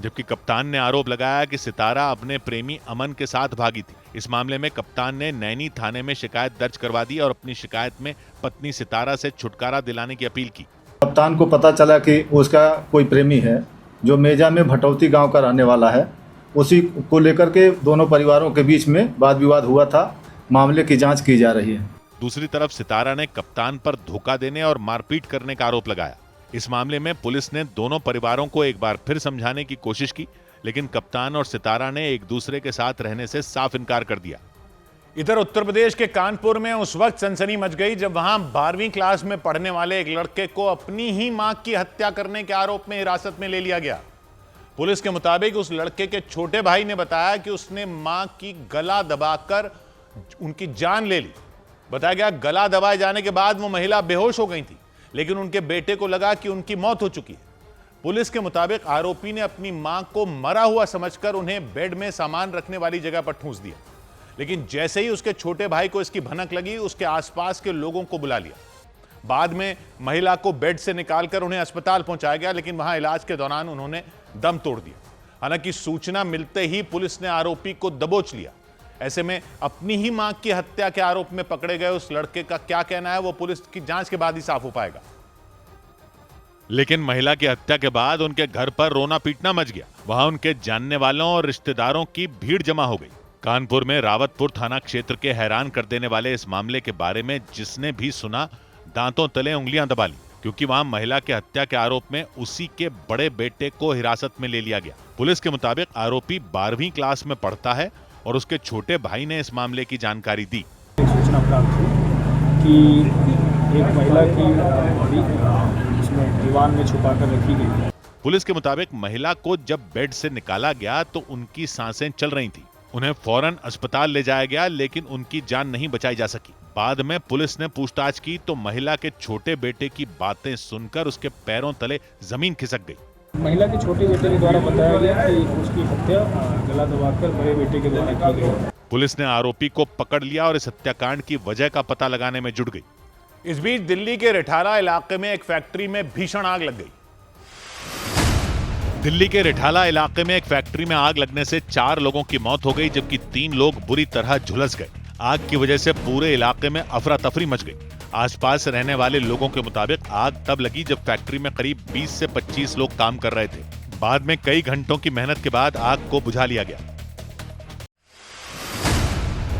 जबकि कप्तान ने आरोप लगाया कि सितारा अपने प्रेमी अमन के साथ भागी थी। इस मामले में कप्तान ने नैनी थाने में शिकायत दर्ज करवा दी और अपनी शिकायत में पत्नी सितारा से छुटकारा दिलाने की अपील की। कप्तान को पता चला कि उसका कोई प्रेमी है जो मेजा में भटौती गांव का रहने वाला है। उसी को लेकर के दोनों परिवारों के बीच में वाद विवाद हुआ था। मामले की जांच की जा रही है। दूसरी तरफ सितारा ने कप्तान पर धोखा देने और मारपीट करने का आरोप लगाया। इस मामले में पुलिस ने दोनों परिवारों को एक बार फिर समझाने की कोशिश की, लेकिन कप्तान और सितारा ने एक दूसरे के साथ रहने से साफ इनकार कर दिया। इधर उत्तर प्रदेश के कानपुर में उस वक्त सनसनी मच गई जब वहां 12वीं क्लास में पढ़ने वाले एक लड़के को अपनी ही मां की हत्या करने के आरोप में हिरासत में ले लिया गया। पुलिस के मुताबिक उस लड़के के छोटे भाई ने बताया कि उसने मां की गला दबाकर उनकी जान ले ली। बताया गया गला दबाए जाने के बाद वो महिला बेहोश हो गई थी, लेकिन उनके बेटे को लगा कि उनकी मौत हो चुकी है। पुलिस के मुताबिक आरोपी ने अपनी मां को मरा हुआ समझकर उन्हें बेड में सामान रखने वाली जगह पर ठूंस दिया, लेकिन जैसे ही उसके छोटे भाई को इसकी भनक लगी, उसके आसपास के लोगों को बुला लिया। बाद में महिला को बेड से निकालकर उन्हें अस्पताल पहुंचाया गया, लेकिन वहां इलाज के दौरान उन्होंने दम तोड़ दिया। हालांकि सूचना मिलते ही पुलिस ने आरोपी को दबोच लिया। ऐसे में अपनी ही मां की हत्या के आरोप में पकड़े गए उस लड़के का क्या कहना है, वो पुलिस की जांच के बाद ही साफ हो पाएगा। लेकिन महिला की हत्या के बाद उनके घर पर रोना पीटना मच गया। वहां उनके जानने वालों और रिश्तेदारों की भीड़ जमा हो गई। कानपुर में रावतपुर थाना क्षेत्र के हैरान कर देने वाले इस मामले के बारे में जिसने भी सुना, दांतों तले उंगलियां दबा ली, क्योंकि वहां महिला के हत्या के आरोप में उसी के बड़े बेटे को हिरासत में ले लिया गया। पुलिस के मुताबिक आरोपी 12वीं क्लास में पढ़ता है और उसके छोटे भाई ने इस मामले की जानकारी दी। सूचना प्राप्त हुई कि एक महिला की बॉडी इसमें दीवार में छुपाकर रखी गई। पुलिस के मुताबिक महिला को जब बेड से निकाला गया तो उनकी सांसें चल रही थी। उन्हें फौरन अस्पताल ले जाया गया, लेकिन उनकी जान नहीं बचाई जा सकी। बाद में पुलिस ने पूछताछ की तो महिला के छोटे बेटे की बातें सुनकर उसके पैरों तले जमीन खिसक गई। महिला के छोटे बेटे के द्वारा बताया गया कि उसकी हत्या गला दबाकर बड़े बेटे के द्वारा की गई। पुलिस ने आरोपी को पकड़ लिया और इस हत्याकांड की वजह का पता लगाने में जुट गई। इस बीच दिल्ली के रिठाला इलाके में एक फैक्ट्री में भीषण आग लग गई। दिल्ली के रिठाला इलाके में एक फैक्ट्री में आग लगने से 4 लोगों की मौत हो गई, जबकि 3 लोग बुरी तरह झुलस गए। आग की वजह से पूरे इलाके में अफरा तफरी मच गई। आसपास रहने वाले लोगों के मुताबिक आग तब लगी जब फैक्ट्री में करीब 20 से 25 लोग काम कर रहे थे। बाद में कई घंटों की मेहनत के बाद आग को बुझा लिया गया।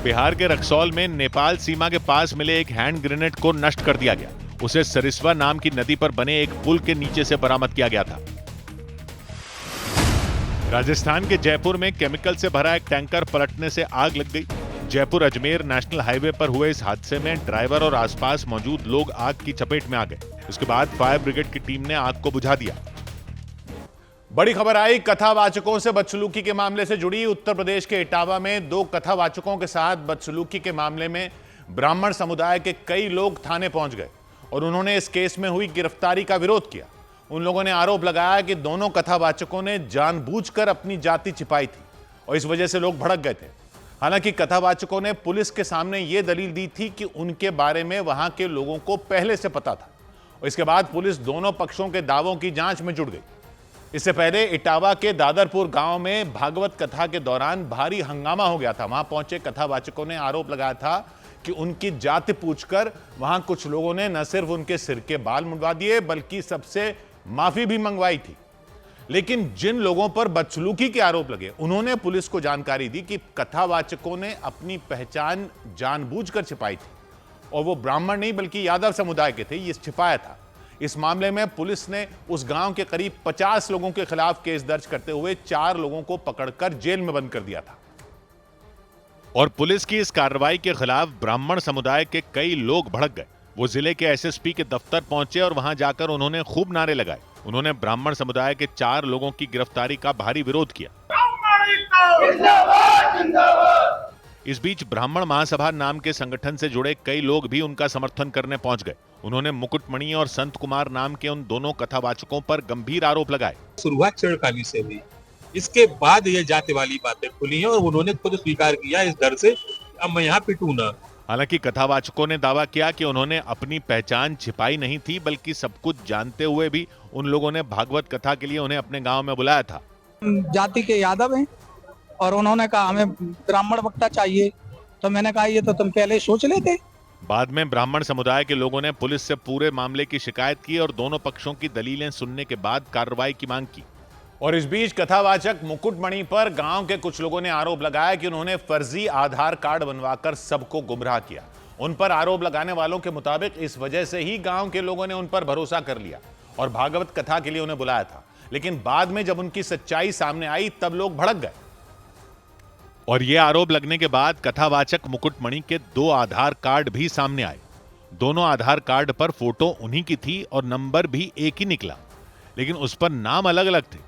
बिहार के रक्सौल में नेपाल सीमा के पास मिले एक हैंड ग्रेनेड को नष्ट कर दिया गया। उसे सरिस्वा नाम की नदी पर बने एक पुल के नीचे से बरामद किया गया था। राजस्थान के जयपुर में केमिकल से भरा एक टैंकर पलटने से आग लग गई। जयपुर अजमेर नेशनल हाईवे पर हुए इस हादसे में ड्राइवर और आसपास मौजूद लोग आग की चपेट में आ गए। इसके बाद फायर ब्रिगेड की टीम ने आग को बुझा दिया। बड़ी खबर आई कथावाचकों से बदसलूकी के मामले से जुड़ी। उत्तर प्रदेश के इटावा में 2 कथावाचकों के साथ बदसलूकी के मामले में ब्राह्मण समुदाय के कई लोग थाने पहुंच गए और उन्होंने इस केस में हुई गिरफ्तारी का विरोध किया। उन लोगों ने आरोप लगाया कि दोनों कथावाचकों ने जानबूझकर अपनी जाति छिपाई थी और इस वजह से लोग भड़क गए थे। हालांकि कथावाचकों ने पुलिस के सामने यह दलील दी थी कि उनके बारे में वहां के लोगों को पहले से पता था और इसके बाद पुलिस दोनों पक्षों के दावों की जांच में जुट गई। इससे पहले इटावा के दादरपुर गांव में भागवत कथा के दौरान भारी हंगामा हो गया था। वहां पहुंचे कथावाचकों ने आरोप लगाया था कि उनकी जाति पूछकर वहां कुछ लोगों ने न सिर्फ उनके सिर के बाल मुंडवा दिए बल्कि सबसे माफी भी मंगवाई थी। लेकिन जिन लोगों पर बदसलूकी के आरोप लगे उन्होंने पुलिस को जानकारी दी कि कथावाचकों ने अपनी पहचान जानबूझकर छिपाई थी और वो ब्राह्मण नहीं बल्कि यादव समुदाय के थे, ये छिपाया था। इस मामले में पुलिस ने उस गांव के करीब 50 लोगों के खिलाफ केस दर्ज करते हुए 4 लोगों को पकड़कर जेल में बंद कर दिया था। और पुलिस की इस कार्रवाई के खिलाफ ब्राह्मण समुदाय के कई लोग भड़क गए। वो जिले के एसएसपी के दफ्तर पहुंचे और वहां जाकर उन्होंने खूब नारे लगाए। उन्होंने ब्राह्मण समुदाय के 4 लोगों की गिरफ्तारी का भारी विरोध किया। इस बीच ब्राह्मण महासभा नाम के संगठन से जुड़े कई लोग भी उनका समर्थन करने पहुंच गए। उन्होंने मुकुटमणि और संत कुमार नाम के उन दोनों कथावाचकों पर गंभीर आरोप लगाए। शुरुआत चढ़काली से हुई, इसके बाद ये जाति वाली बातें खुली हैं और उन्होंने खुद स्वीकार किया इस डर से अब मैं यहाँ पिटूं ना। हालांकि कथावाचकों ने दावा किया कि उन्होंने अपनी पहचान छिपाई नहीं थी, बल्कि सब कुछ जानते हुए भी उन लोगों ने भागवत कथा के लिए उन्हें अपने गांव में बुलाया था। जाति के यादव हैं और उन्होंने कहा हमें ब्राह्मण वक्ता चाहिए, तो मैंने कहा ये तो तुम पहले सोच लेते। बाद में ब्राह्मण समुदाय के लोगों ने पुलिस से पूरे मामले की शिकायत की और दोनों पक्षों की दलीलें सुनने के बाद कार्रवाई की मांग की। और इस बीच कथावाचक मुकुटमणि पर गांव के कुछ लोगों ने आरोप लगाया कि उन्होंने फर्जी आधार कार्ड बनवाकर सबको गुमराह किया। उन पर आरोप लगाने वालों के मुताबिक इस वजह से ही गांव के लोगों ने उन पर भरोसा कर लिया और भागवत कथा के लिए उन्हें बुलाया था, लेकिन बाद में जब उनकी सच्चाई सामने आई तब लोग भड़क गए। और ये आरोप लगने के बाद कथावाचक मुकुटमणि के 2 आधार कार्ड भी सामने आए। दोनों आधार कार्ड पर फोटो उन्हीं की थी और नंबर भी एक ही निकला, लेकिन उस पर नाम अलग अलग थे।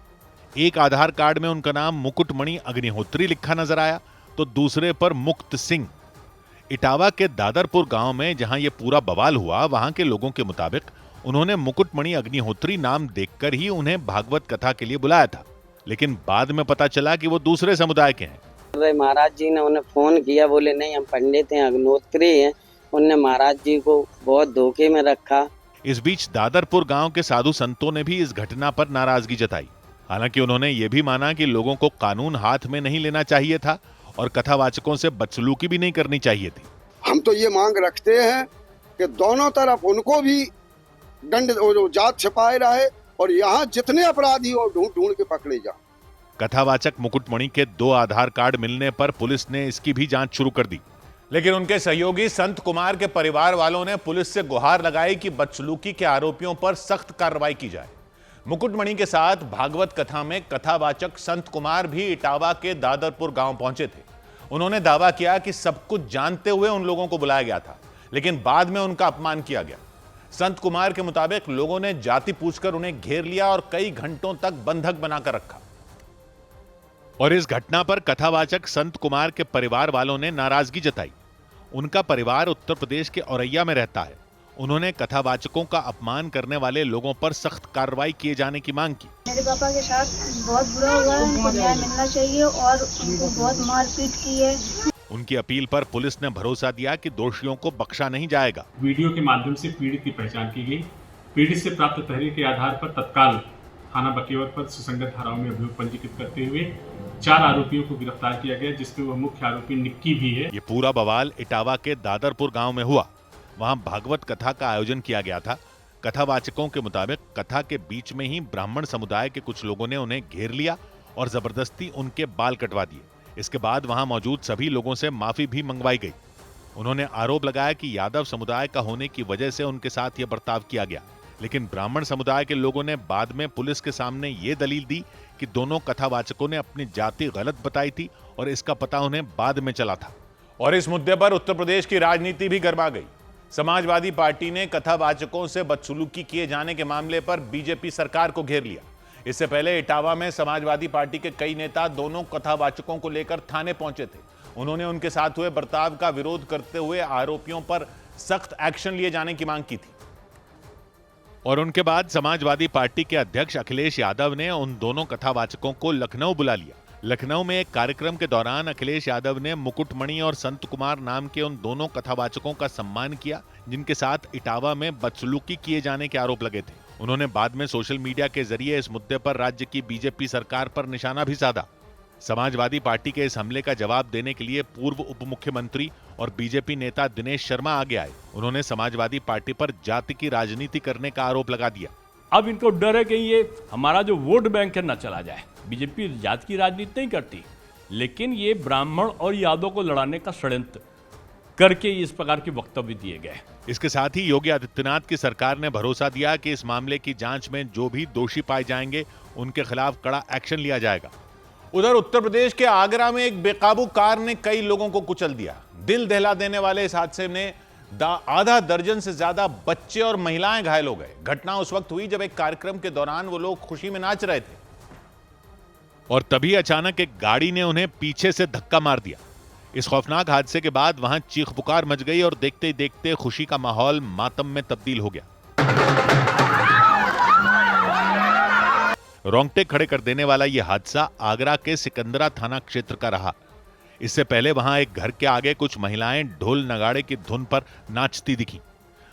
एक आधार कार्ड में उनका नाम मुकुटमणि अग्निहोत्री लिखा नजर आया, तो दूसरे पर मुक्त सिंह। इटावा के दादरपुर गांव में जहां यह पूरा बवाल हुआ, वहां के लोगों के मुताबिक उन्होंने मुकुटमणि अग्निहोत्री नाम देखकर ही उन्हें भागवत कथा के लिए बुलाया था, लेकिन बाद में पता चला कि वो दूसरे समुदाय के हैं। महाराज जी ने उन्हें फोन किया, बोले नहीं हम पंडित हैं, अग्निहोत्री हैं। उनने महाराज जी को बहुत धोखे में रखा। इस बीच दादरपुर गांव के साधु संतों ने भी इस घटना पर नाराजगी जताई। हालांकि उन्होंने ये भी माना कि लोगों को कानून हाथ में नहीं लेना चाहिए था और कथावाचकों से बदसलूकी भी नहीं करनी चाहिए थी। हम तो ये मांग रखते हैं कि दोनों तरफ उनको भी दंड, जात छिपाए रहे और यहाँ जितने अपराधी हो ढूंढ के पकड़े जाए। कथावाचक मुकुटमणि के 2 आधार कार्ड मिलने पर पुलिस ने इसकी भी जांच शुरू कर दी, लेकिन उनके सहयोगी संत कुमार के परिवार वालों ने पुलिस से गुहार लगाई कि बदसलूकी के आरोपियों पर सख्त कार्रवाई की जाए। मुकुटमणि के साथ भागवत कथा में कथावाचक संत कुमार भी इटावा के दादरपुर गांव पहुंचे थे। उन्होंने दावा किया कि सब कुछ जानते हुए उन लोगों को बुलाया गया था, लेकिन बाद में उनका अपमान किया गया। संत कुमार के मुताबिक लोगों ने जाति पूछकर उन्हें घेर लिया और कई घंटों तक बंधक बनाकर रखा। और इस घटना पर कथावाचक संत कुमार के परिवार वालों ने नाराजगी जताई। उनका परिवार उत्तर प्रदेश के औरैया में रहता है। उन्होंने कथावाचकों का अपमान करने वाले लोगों पर सख्त कार्रवाई किए जाने की मांग की। मेरे पापा के साथ बहुत बुरा हुआ है, उनको न्याय मिलना चाहिए और उनको बहुत मारपीट की है। उनकी अपील पर पुलिस ने भरोसा दिया कि दोषियों को बख्शा नहीं जाएगा। वीडियो के माध्यम से पीड़ित की पहचान की गई। पीड़ित से प्राप्त तहरीर के आधार पर तत्काल थाना बकेवर पर सुसंगत धाराओं में अभियोग पंजीकृत करते हुए 4 आरोपियों को गिरफ्तार किया गया, जिसमें वह मुख्य आरोपी निक्की भी है। ये पूरा बवाल इटावा के दादरपुर गांव में हुआ। वहां भागवत कथा का आयोजन किया गया था। कथावाचकों के मुताबिक कथा के बीच में ही ब्राह्मण समुदाय के कुछ लोगों ने उन्हें घेर लिया और जबरदस्ती उनके बाल कटवा दिए। इसके बाद वहां मौजूद सभी लोगों से माफी भी मंगवाई गई। उन्होंने आरोप लगाया कि यादव समुदाय का होने की वजह से उनके साथ यह बर्ताव किया गया, लेकिन ब्राह्मण समुदाय के लोगों ने बाद में पुलिस के सामने ये दलील दी कि दोनों कथावाचकों ने अपनी जाति गलत बताई थी और इसका पता उन्हें बाद में चला था। और इस मुद्दे पर उत्तर प्रदेश की राजनीति भी गरमा गई। समाजवादी पार्टी ने कथावाचकों से बदसलूकी किए जाने के मामले पर बीजेपी सरकार को घेर लिया। इससे पहले इटावा में समाजवादी पार्टी के कई नेता दोनों कथावाचकों को लेकर थाने पहुंचे थे। उन्होंने उनके साथ हुए बर्ताव का विरोध करते हुए आरोपियों पर सख्त एक्शन लिए जाने की मांग की थी। और उनके बाद समाजवादी पार्टी के अध्यक्ष अखिलेश यादव ने उन दोनों कथावाचकों को लखनऊ बुला लिया। लखनऊ में एक कार्यक्रम के दौरान अखिलेश यादव ने मुकुटमणि और संत कुमार नाम के उन दोनों कथावाचकों का सम्मान किया, जिनके साथ इटावा में बदसलूकी किए जाने के आरोप लगे थे। उन्होंने बाद में सोशल मीडिया के जरिए इस मुद्दे पर राज्य की बीजेपी सरकार पर निशाना भी साधा। समाजवादी पार्टी के इस हमले का जवाब देने के लिए पूर्व उप मुख्यमंत्री और बीजेपी नेता दिनेश शर्मा आगे आए। उन्होंने समाजवादी पार्टी पर जाति की राजनीति करने का आरोप लगा दिया। अब इनको डर है कि ये हमारा जो वोट बैंक है न चला जाए। बीजेपी जाति की राजनीति नहीं करती, लेकिन ये ब्राह्मण और यादव को लड़ाने का षड्यंत्र करके इस प्रकार के वक्तव्य दिए गए। इसके साथ ही योगी आदित्यनाथ की सरकार ने भरोसा दिया कि इस मामले की जांच में जो भी दोषी पाए जाएंगे उनके खिलाफ कड़ा एक्शन लिया जाएगा। उधर उत्तर प्रदेश के आगरा में एक बेकाबू कार ने कई लोगों को कुचल दिया। दिल दहला देने वाले इस हादसे में आधा दर्जन से ज्यादा बच्चे और महिलाएं घायल हो गए। घटना उस वक्त हुई जब एक कार्यक्रम के दौरान वो लोग खुशी में नाच रहे थे और तभी अचानक एक गाड़ी ने उन्हें पीछे से धक्का मार दिया। इस खौफनाक हादसे के बाद वहां चीख पुकार मच गई और देखते ही देखते खुशी का माहौल मातम में तब्दील हो गया। रोंगटे खड़े कर देने वाला यह हादसा आगरा के सिकंदरा थाना क्षेत्र का रहा। इससे पहले वहां एक घर के आगे कुछ महिलाएं ढोल नगाड़े की धुन पर नाचती दिखी।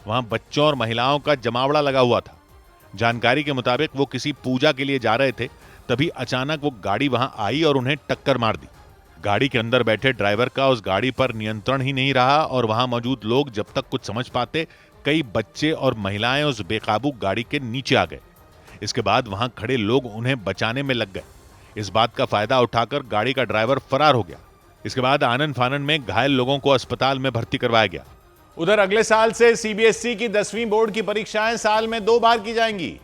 वहां बच्चों और महिलाओं का जमावड़ा लगा हुआ था। जानकारी के मुताबिक वो किसी पूजा के लिए जा रहे थे, तभी अचानक वो गाड़ी वहां आई और उन्हें टक्कर मार दी। गाड़ी के अंदर बैठे ड्राइवर का उस गाड़ी पर नियंत्रण ही नहीं रहा और वहां मौजूद लोग जब तक कुछ समझ पाते, कई बच्चे और महिलाएं उस बेकाबू गाड़ी के नीचे आ गए। इसके बाद वहां खड़े लोग उन्हें बचाने में लग गए। इस बात का फायदा उठाकर गाड़ी का ड्राइवर फरार हो गया। इसके बाद आनन फानन में घायल लोगों को अस्पताल में भर्ती करवाया गया। उधर अगले साल से सीबीएसई की 10वीं बोर्ड की परीक्षाएं साल में 2 बार की जाएंगी।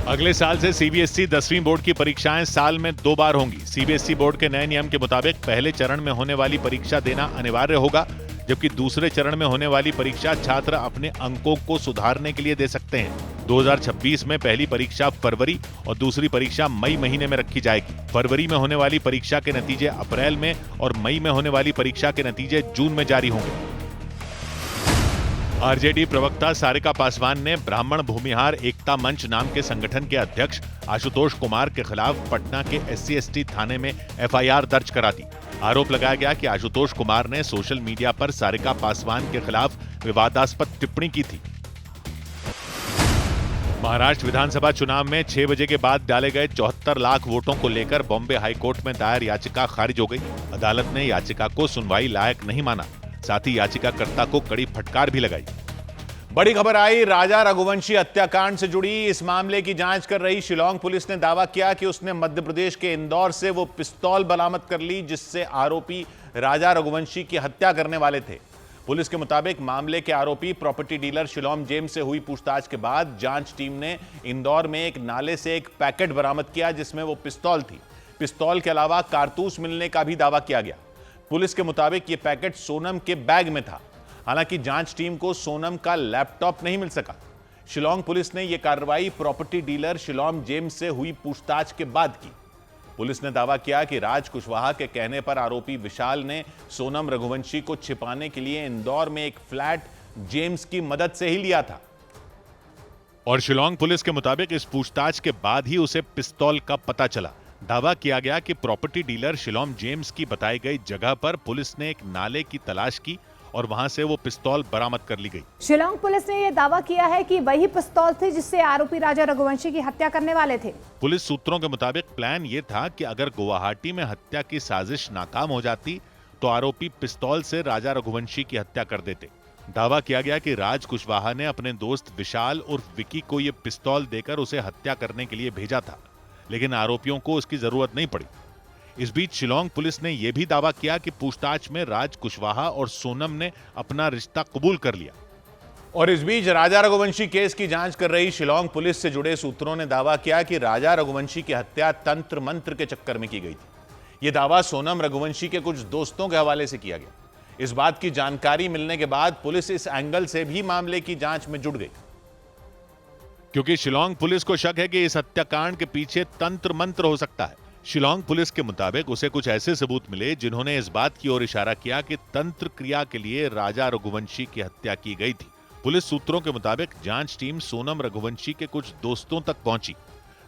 अगले साल से सीबीएसई 10वीं बोर्ड की परीक्षाएं साल में 2 बार होंगी। सीबीएसई बोर्ड के नए नियम के मुताबिक पहले चरण में होने वाली परीक्षा देना अनिवार्य होगा, जबकि दूसरे चरण में होने वाली परीक्षा छात्र अपने अंकों को सुधारने के लिए दे सकते हैं। 2026 में पहली परीक्षा फरवरी और दूसरी परीक्षा मई महीने में रखी जाएगी। फरवरी में होने वाली परीक्षा के नतीजे अप्रैल में और मई में होने वाली परीक्षा के नतीजे जून में जारी होंगे। आरजेडी प्रवक्ता सारिका पासवान ने ब्राह्मण भूमिहार एकता मंच नाम के संगठन के अध्यक्ष आशुतोष कुमार के खिलाफ पटना के SC/ST थाने में FIR दर्ज करा दी। आरोप लगाया गया कि आशुतोष कुमार ने सोशल मीडिया पर सारिका पासवान के खिलाफ विवादास्पद टिप्पणी की थी। महाराष्ट्र विधानसभा चुनाव में 6 बजे के बाद डाले गए 74 लाख वोटों को लेकर बॉम्बे हाईकोर्ट में दायर याचिका खारिज हो गई। अदालत ने याचिका को सुनवाई लायक नहीं माना, साथ ही याचिकाकर्ता को कड़ी फटकार भी लगाई। बड़ी खबर आई राजा रघुवंशी हत्याकांड से जुड़ी। इस मामले की जांच कर रही शिलांग पुलिस ने दावा किया कि उसने मध्य प्रदेश के इंदौर से वो पिस्तौल बरामद कर ली जिससे आरोपी राजा रघुवंशी की हत्या करने वाले थे। पुलिस के मुताबिक मामले के आरोपी प्रॉपर्टी डीलर शिलोम जेम्स से हुई पूछताछ के बाद जांच टीम ने इंदौर में एक नाले से एक पैकेट बरामद किया जिसमें वो पिस्तौल थी। पिस्तौल के अलावा कारतूस मिलने का भी दावा किया गया। पुलिस के मुताबिक ये पैकेट सोनम के बैग में था। हालांकि जांच टीम को सोनम का लैपटॉप नहीं मिल सका। शिलोंग पुलिस ने यह कार्रवाई प्रॉपर्टी डीलर शिलोम जेम्स से हुई पूछताछ के बाद की। पुलिस ने दावा किया कि राज कुशवाहा के कहने पर आरोपी विशाल ने सोनम रघुवंशी को छिपाने के लिए इंदौर में एक फ्लैट जेम्स की मदद से ही लिया था। और शिलोंग पुलिस के मुताबिक इस पूछताछ के बाद ही उसे पिस्तौल का पता चला। दावा किया गया कि प्रॉपर्टी डीलर शिलोम जेम्स की बताई गई जगह पर पुलिस ने एक नाले की तलाश की और वहां से वो पिस्तौल बरामद कर ली गई। शिलोंग पुलिस ने यह दावा किया है कि वही पिस्तौल थी जिससे आरोपी राजा रघुवंशी की हत्या करने वाले थे। पुलिस सूत्रों के मुताबिक प्लान ये था कि अगर गुवाहाटी में हत्या की साजिश नाकाम हो जाती तो आरोपी पिस्तौल से राजा रघुवंशी की हत्या कर देते। दावा किया गया कि राज कुशवाहा ने अपने दोस्त विशाल उर्फ विकी को यह पिस्तौल देकर उसे हत्या करने के लिए भेजा था, लेकिन आरोपियों को उसकी जरूरत नहीं पड़ी। इस बीच शिलोंग पुलिस ने यह भी दावा किया कि पूछताछ में राज कुशवाहा और सोनम ने अपना रिश्ता कबूल कर लिया। और इस बीच राजा रघुवंशी केस की जांच कर रही शिलोंग पुलिस से जुड़े सूत्रों ने दावा किया कि राजा रघुवंशी की हत्या तंत्र मंत्र के चक्कर में की गई थी। यह दावा सोनम रघुवंशी के कुछ दोस्तों के हवाले से किया गया। इस बात की जानकारी मिलने के बाद पुलिस इस एंगल से भी मामले की जांच में जुट गई, क्योंकि शिलोंग पुलिस को शक है कि इस हत्याकांड के पीछे तंत्र मंत्र हो सकता है। शिलोंग पुलिस के मुताबिक उसे कुछ ऐसे सबूत मिले जिन्होंने इस बात की ओर इशारा किया कि तंत्र क्रिया के लिए राजा रघुवंशी की हत्या की गई थी। पुलिस सूत्रों के मुताबिक जांच टीम सोनम रघुवंशी के कुछ दोस्तों तक पहुंची।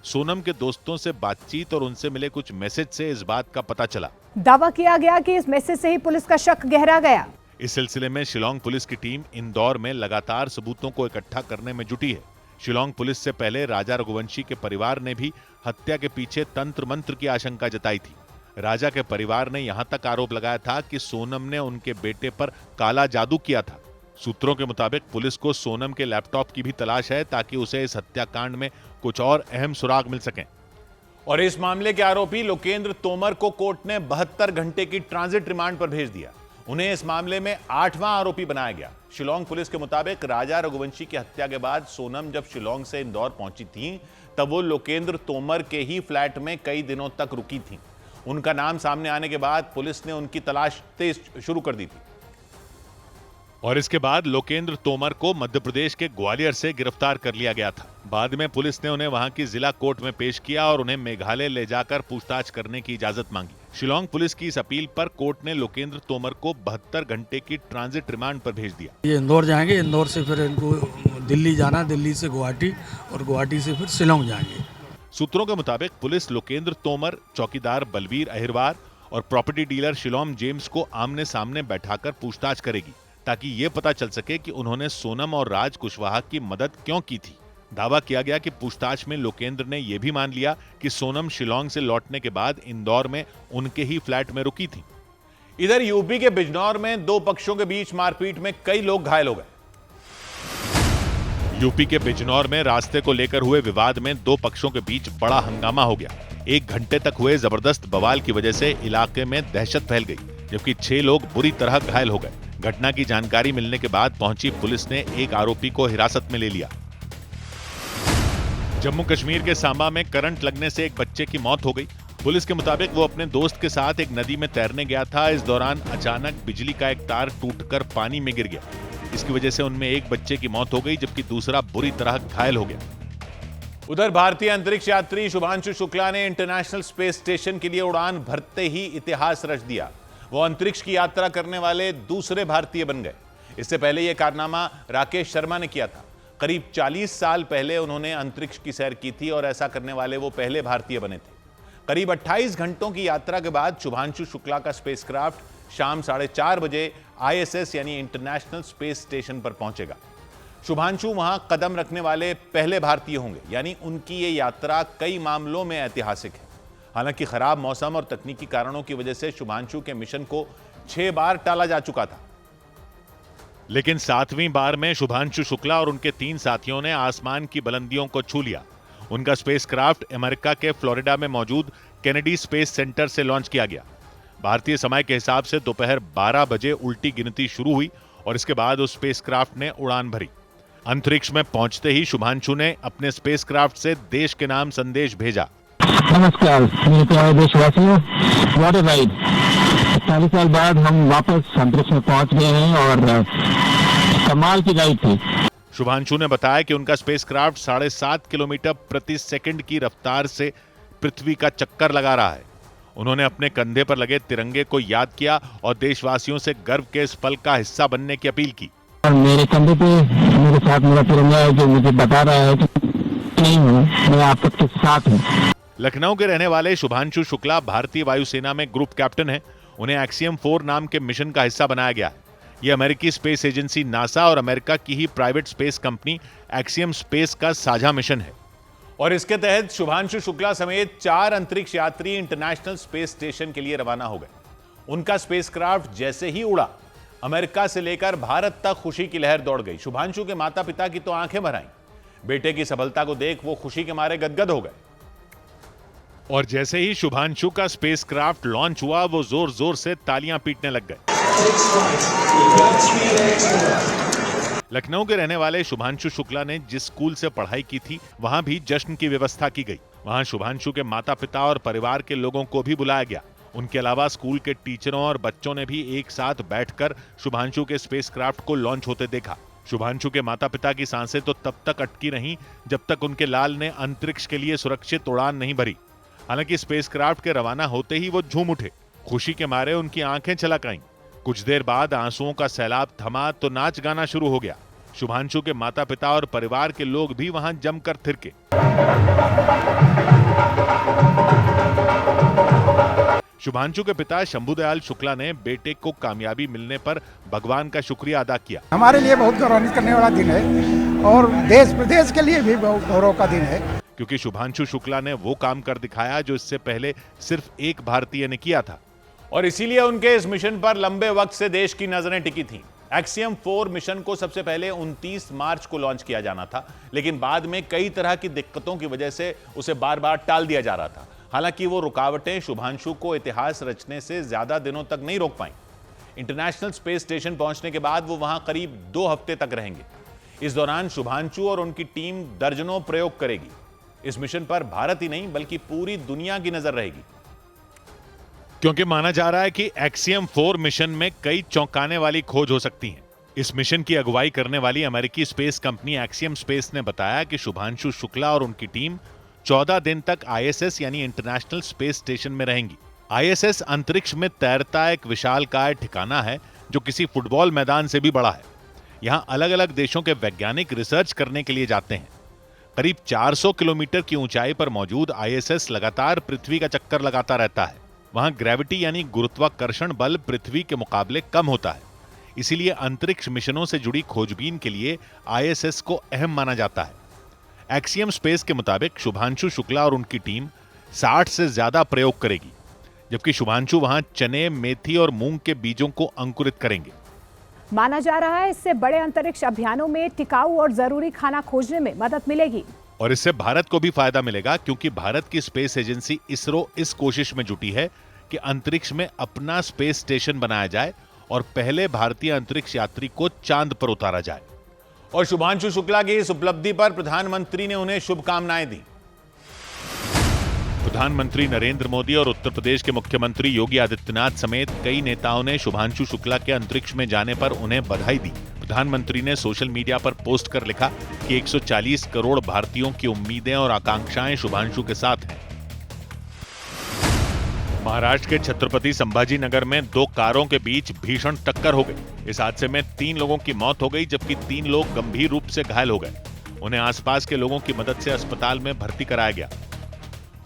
सोनम के दोस्तों से बातचीत और उनसे मिले कुछ मैसेज से इस बात का पता चला। दावा किया गया कि इस मैसेज से ही पुलिस का शक गहरा गया। इस सिलसिले में शिलोंग पुलिस की टीम इंदौर में लगातार सबूतों को इकट्ठा करने में जुटी है। शिलोंग पुलिस से पहले राजा रघुवंशी के परिवार ने भी हत्या के पीछे तंत्र मंत्र की आशंका जताई थी। राजा के परिवार ने यहां तक आरोप लगाया था कि सोनम ने उनके बेटे पर काला जादू किया था। सूत्रों के मुताबिक पुलिस को सोनम के लैपटॉप की भी तलाश है ताकि उसे इस हत्याकांड में कुछ और अहम सुराग मिल सकें। और इस मामले के आरोपी लोकेंद्र तोमर को कोर्ट ने 72 घंटे की ट्रांजिट रिमांड पर भेज दिया। उन्हें इस मामले में 8वां आरोपी बनाया गया। शिलोंग पुलिस के मुताबिक राजा रघुवंशी की हत्या के बाद सोनम जब शिलोंग से इंदौर पहुंची थी तब वो लोकेंद्र तोमर के ही फ्लैट में कई दिनों तक रुकी थी। उनका नाम सामने आने के बाद पुलिस ने उनकी तलाश तेज शुरू कर दी थी। और इसके बाद लोकेंद्र तोमर को मध्य प्रदेश के ग्वालियर से गिरफ्तार कर लिया गया था। बाद में पुलिस ने उन्हें वहां की जिला कोर्ट में पेश किया और उन्हें मेघालय ले जाकर पूछताछ करने की इजाजत मांगी। शिलोंग पुलिस की इस अपील पर कोर्ट ने लोकेंद्र तोमर को 72 घंटे की ट्रांजिट रिमांड पर भेज दिया। ये इंदौर जाएंगे, इंदौर से फिर इनको दिल्ली जाना, दिल्ली से गुवाहाटी और गुवाहाटी से फिर शिलोंग जाएंगे। सूत्रों के मुताबिक पुलिस लोकेंद्र तोमर, चौकीदार बलवीर अहिरवार और प्रॉपर्टी डीलर शिलोम जेम्स को आमने सामने बैठाकर पूछताछ करेगी, ताकि ये पता चल सके कि उन्होंने सोनम और राज कुशवाहा की मदद क्यों की थी। दावा किया गया कि पूछताछ में लोकेंद्र ने यह भी मान लिया कि सोनम शिलोंग से लौटने के बाद इंदौर में उनके ही फ्लैट में रुकी थी। इधर यूपी के बिजनौर में दो पक्षों के बीच मारपीट में कई लोग घायल हो गए। यूपी के बिजनौर में रास्ते को लेकर हुए विवाद में दो पक्षों के बीच बड़ा हंगामा हो गया। 1 घंटे तक हुए जबरदस्त बवाल की वजह से इलाके में दहशत फैल गई, जबकि 6 लोग बुरी तरह घायल हो गए। घटना की जानकारी मिलने के बाद पहुंची पुलिस ने एक आरोपी को हिरासत में ले लिया। जम्मू कश्मीर के सांबा में करंट लगने से एक बच्चे की मौत हो गई। पुलिस के मुताबिक वो अपने दोस्त के साथ एक नदी में तैरने गया था। इस दौरान अचानक बिजली का एक तार टूटकर पानी में गिर गया। इसकी वजह से उनमें एक बच्चे की मौत हो गई, जबकि दूसरा बुरी तरह घायल हो गया। उधर भारतीय अंतरिक्ष यात्री शुभांशु शुक्ला ने इंटरनेशनल स्पेस स्टेशन के लिए उड़ान भरते ही इतिहास रच दिया। वो अंतरिक्ष की यात्रा करने वाले दूसरे भारतीय बन गए। इससे पहले यह कारनामा राकेश शर्मा ने किया था। करीब 40 साल पहले उन्होंने अंतरिक्ष की सैर की थी और ऐसा करने वाले वो पहले भारतीय बने थे। करीब 28 घंटों की यात्रा के बाद शुभांशु शुक्ला का स्पेसक्राफ्ट शाम 4:30 बजे ISS यानी इंटरनेशनल स्पेस स्टेशन पर पहुंचेगा। शुभांशु वहां कदम रखने वाले पहले भारतीय होंगे, यानी उनकी ये यात्रा कई मामलों में ऐतिहासिक है। हालांकि खराब मौसम और तकनीकी कारणों की वजह से शुभांशु के मिशन को 6 बार टाला जा चुका था, लेकिन 7वीं बार में शुभांशु शुक्ला और उनके 3 साथियों ने आसमान की बुलंदियों को छू लिया। उनका स्पेसक्राफ्ट अमेरिका के फ्लोरिडा में मौजूद केनेडी स्पेस सेंटर से लॉन्च किया गया। भारतीय समय के हिसाब से दोपहर 12 बजे उल्टी गिनती शुरू हुई और इसके बाद उस स्पेसक्राफ्ट ने उड़ान भरी। अंतरिक्ष में पहुंचते ही शुभांशु ने अपने स्पेसक्राफ्ट से देश के नाम संदेश भेजा। नमस्कार मेरे प्यारे देशवासियों, व्हाट अ राइड। 40 साल बाद हम वापस अंतरिक्ष में पहुंच गए हैं और कमाल की राइड थी। शुभांशु ने बताया कि उनका स्पेसक्राफ्ट 7.5 किलोमीटर प्रति सेकंड की रफ्तार से पृथ्वी का चक्कर लगा रहा है। उन्होंने अपने कंधे पर लगे तिरंगे को याद किया और देशवासियों से गर्व के इस पल का हिस्सा बनने की अपील की। और मेरे कंधे पे मेरे साथ मेरा तिरंगा है जो मुझे बता रहा है कि नहीं हूँ, मैं आप सबके साथ हूँ। लखनऊ के रहने वाले शुभांशु शुक्ला भारतीय वायुसेना में ग्रुप कैप्टन हैं। उन्हें एक्सियम 4 नाम के मिशन का हिस्सा बनाया गया है। यह अमेरिकी स्पेस एजेंसी नासा और अमेरिका की ही private space company Axiom space का साझा मिशन है। और इसके तहत शुभांशु शुक्ला समेत 4 अंतरिक्ष यात्री इंटरनेशनल स्पेस स्टेशन के लिए रवाना हो गए। उनका स्पेसक्राफ्ट जैसे ही उड़ा, अमेरिका से लेकर भारत तक खुशी की लहर दौड़ गई। शुभांशु के माता पिता की तो आंखें भर आईं। बेटे की सफलता को देख वो खुशी के मारे गदगद हो गए। और जैसे ही शुभांशु का स्पेसक्राफ्ट लॉन्च हुआ, वो जोर जोर से तालियां पीटने लग गए। लखनऊ के रहने वाले शुभांशु शुक्ला ने जिस स्कूल से पढ़ाई की थी, वहां भी जश्न की व्यवस्था की गई। वहां शुभांशु के माता पिता और परिवार के लोगों को भी बुलाया गया। उनके अलावा स्कूल के टीचरों और बच्चों ने भी एक साथ बैठकर शुभांशु के स्पेसक्राफ्ट को लॉन्च होते देखा। शुभांशु के माता पिता की सांसें तो तब तक अटकी रहीं जब तक उनके लाल ने अंतरिक्ष के लिए सुरक्षित उड़ान नहीं भरी। हालांकि स्पेसक्राफ्ट के रवाना होते ही वो झूम उठे। खुशी के मारे उनकी आंखें छलक आईं। कुछ देर बाद आंसुओं का सैलाब थमा तो नाच गाना शुरू हो गया। शुभांशु के माता पिता और परिवार के लोग भी वहां जमकर थिरके। शुभांशु के पिता शंभुदयाल शुक्ला ने बेटे को कामयाबी मिलने पर भगवान का शुक्रिया अदा किया। हमारे लिए बहुत गौरवान्वित करने वाला दिन है और देश प्रदेश के लिए भी बहुत गौरव का दिन है, क्योंकि शुभांशु शुक्ला ने वो काम कर दिखाया जो इससे पहले सिर्फ एक भारतीय ने किया था। और इसीलिए उनके इस मिशन पर लंबे वक्त से देश की नजरें टिकी थीं। एक्सियम 4 मिशन को सबसे पहले 29 मार्च को लॉन्च किया जाना था, लेकिन बाद में कई तरह की दिक्कतों की वजह से उसे बार बार टाल दिया जा रहा था। हालांकि वो रुकावटें शुभांशु को इतिहास रचने से ज्यादा दिनों तक नहीं रोक पाई। इंटरनेशनल स्पेस स्टेशन पहुंचने के बाद वो वहां करीब 2 हफ्ते तक रहेंगे। इस दौरान शुभांशु और उनकी टीम दर्जनों प्रयोग करेगी। इस मिशन पर भारत ही नहीं बल्कि पूरी दुनिया की नजर रहेगी, क्योंकि माना जा रहा है कि एक्सियम 4 मिशन में कई चौंकाने वाली खोज हो सकती हैं। इस मिशन की अगुवाई करने वाली अमेरिकी स्पेस कंपनी एक्सियम स्पेस ने बताया कि शुभांशु शुक्ला और उनकी टीम 14 दिन तक ISS यानी इंटरनेशनल स्पेस स्टेशन में रहेंगी। ISS अंतरिक्ष में तैरता एक विशालकाय ठिकाना है जो किसी फुटबॉल मैदान से भी बड़ा है। यहां अलग अलग देशों के वैज्ञानिक रिसर्च करने के लिए जाते हैं। करीब 400 किलोमीटर की ऊंचाई पर मौजूद ISS लगातार पृथ्वी का चक्कर लगाता रहता है। वहां ग्रेविटी यानी गुरुत्वाकर्षण बल पृथ्वी के मुकाबले कम होता है। इसीलिए अंतरिक्ष मिशनों से जुड़ी खोजबीन के लिए ISS को अहम माना जाता है। एक्सियम स्पेस के मुताबिक शुभांशु शुक्ला और उनकी टीम 60 से ज्यादा प्रयोग करेगी, जबकि शुभांशु वहां चने, मेथी और मूंग के बीजों को अंकुरित करेंगे। माना जा रहा है इससे बड़े अंतरिक्ष अभियानों में टिकाऊ और जरूरी खाना खोजने में मदद मिलेगी। और इससे भारत को भी फायदा मिलेगा, क्योंकि भारत की स्पेस एजेंसी इसरो इस कोशिश में जुटी है कि अंतरिक्ष में अपना स्पेस स्टेशन बनाया जाए और पहले भारतीय अंतरिक्ष यात्री को चांद पर उतारा जाए। और शुभांशु शुक्ला की इस उपलब्धि पर प्रधानमंत्री ने उन्हें शुभकामनाएं दी। प्रधानमंत्री नरेंद्र मोदी और उत्तर प्रदेश के मुख्यमंत्री योगी आदित्यनाथ समेत कई नेताओं ने शुभांशु शुक्ला के अंतरिक्ष में जाने पर उन्हें बधाई दी। प्रधानमंत्री ने सोशल मीडिया पर पोस्ट कर लिखा कि 140 करोड़ भारतीयों की उम्मीदें और आकांक्षाएं शुभांशु के साथ हैं। महाराष्ट्र के छत्रपति संभाजी नगर में 2 कारों के बीच भीषण टक्कर हो गई। इस हादसे में 3 लोगों की मौत हो गई, जबकि 3 लोग गंभीर रूप से घायल हो गए। उन्हें आसपास के लोगों की मदद से अस्पताल में भर्ती कराया गया।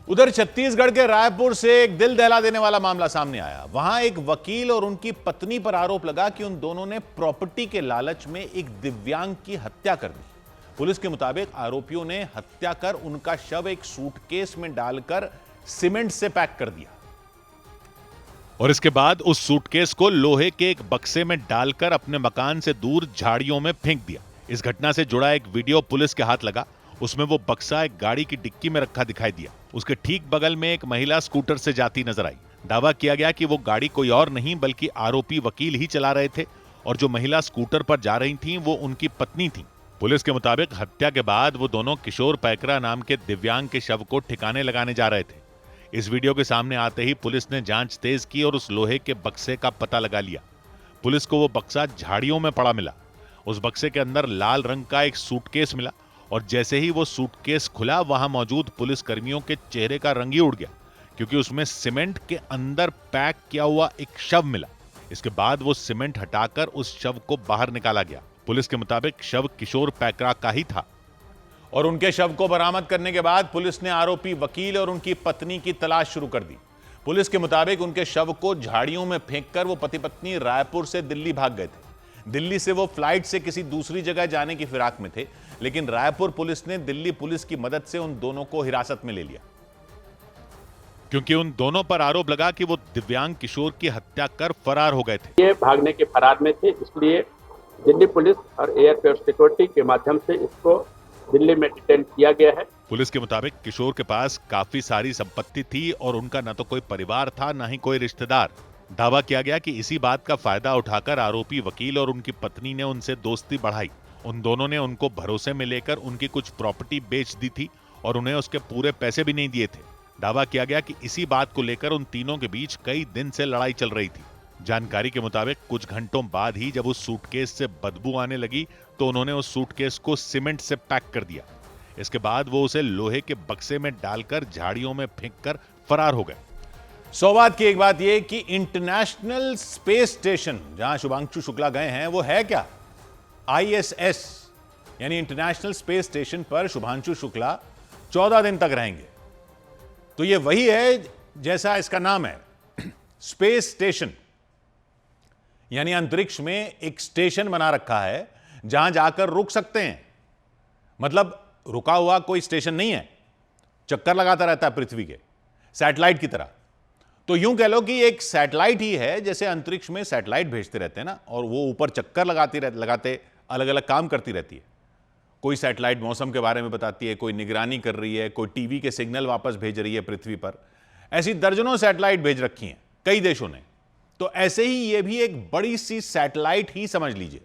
उधर छत्तीसगढ़ के रायपुर से एक दिल दहला देने वाला मामला सामने आया। वहां एक वकील और उनकी पत्नी पर आरोप लगा कि उन दोनों ने प्रॉपर्टी के लालच में एक दिव्यांग की हत्या कर दी। पुलिस के मुताबिक आरोपियों ने हत्या कर उनका शव एक सूटकेस में डालकर सीमेंट से पैक कर दिया और इसके बाद उस सूटकेस को लोहे के एक बक्से में डालकर अपने मकान से दूर झाड़ियों में फेंक दिया। इस घटना से जुड़ा एक वीडियो पुलिस के हाथ लगा। उसमें वो बक्सा एक गाड़ी की डिक्की में रखा दिखाई दिया। उसके ठीक बगल में एक महिला स्कूटर से जाती नजर आई। दावा किया गया कि वो गाड़ी कोई और नहीं बल्कि आरोपी वकील ही चला रहे थे और जो महिला स्कूटर पर जा रही थीं वो उनकी पत्नी थी। पुलिस के मुताबिक हत्या के बाद वो दोनों किशोर पैकरा नाम के दिव्यांग के शव को ठिकाने लगाने जा रहे थे। इस वीडियो के सामने आते ही पुलिस ने जांच तेज की और उस लोहे के बक्से का पता लगा लिया। पुलिस को वो बक्सा झाड़ियों में पड़ा मिला। उस बक्से के अंदर लाल रंग का एक सूटकेस मिला और जैसे ही वो सूटकेस खुला, वहां मौजूद पुलिस कर्मियों के चेहरे का रंग ही उड़ गया, क्योंकि उसमें सीमेंट के अंदर पैक किया हुआ एक शव मिला। इसके बाद वो सीमेंट हटाकर उस शव को बाहर निकाला गया। पुलिस के मुताबिक शव किशोर पैकरा का ही था और उनके शव को बरामद करने के बाद पुलिस ने आरोपी वकील और उनकी पत्नी की तलाश शुरू कर दी। पुलिस के मुताबिक उनके शव को झाड़ियों में फेंककर वो पति पत्नी रायपुर से दिल्ली भाग गए थे। दिल्ली से वो फ्लाइट से किसी दूसरी जगह जाने की फिराक में थे, लेकिन रायपुर पुलिस ने दिल्ली पुलिस की मदद से उन दोनों को हिरासत में ले लिया, क्योंकि उन दोनों पर आरोप लगा कि वो दिव्यांग किशोर की हत्या कर फरार हो गए थे। ये भागने के फरार में थे, इसलिए दिल्ली पुलिस और एयरपोर्ट सिक्योरिटी के माध्यम से इसको दिल्ली में डिटेन किया गया है। पुलिस के मुताबिक किशोर के पास काफी सारी संपत्ति थी और उनका न तो कोई परिवार था न ही कोई रिश्तेदार। दावा किया गया कि इसी बात का फायदा उठाकर आरोपी वकील और उनकी पत्नी ने उनसे दोस्ती बढ़ाई। उन दोनों ने उनको भरोसे में लेकर उनकी कुछ प्रॉपर्टी बेच दी थी और उन्हें उसके पूरे पैसे भी नहीं दिए थे। दावा किया गया कि इसी बात को लेकर उन तीनों के बीच कई दिन से लड़ाई चल रही थी। जानकारी के मुताबिक कुछ घंटों बाद ही जब उस सूटकेस से बदबू आने लगी तो उन्होंने उस सूटकेस को सीमेंट से पैक कर दिया। इसके बाद वो उसे लोहे के बक्से में डालकर झाड़ियों में फेंककर फरार हो गए। सौभाग्य की एक बात यह कि इंटरनेशनल स्पेस स्टेशन जहां शुभांशु शुक्ला गए हैं वो है क्या? ISS यानी इंटरनेशनल स्पेस स्टेशन पर शुभांशु शुक्ला 14 दिन तक रहेंगे। तो ये वही है जैसा इसका नाम है, स्पेस स्टेशन, यानी अंतरिक्ष में एक स्टेशन बना रखा है जहां जाकर रुक सकते हैं। मतलब रुका हुआ कोई स्टेशन नहीं है, चक्कर लगाता रहता है पृथ्वी के, सैटेलाइट की तरह। तो यूं कह लो कि एक सैटेलाइट ही है, जैसे अंतरिक्ष में सैटेलाइट भेजते रहते हैं ना, और वो ऊपर चक्कर लगाते अलग अलग काम करती रहती है। कोई सैटेलाइट मौसम के बारे में बताती है, कोई निगरानी कर रही है, कोई टीवी के सिग्नल वापस भेज रही है पृथ्वी पर। ऐसी दर्जनों सैटेलाइट भेज रखी हैं कई देशों ने। तो ऐसे ही ये भी एक बड़ी सी सैटेलाइट ही समझ लीजिए।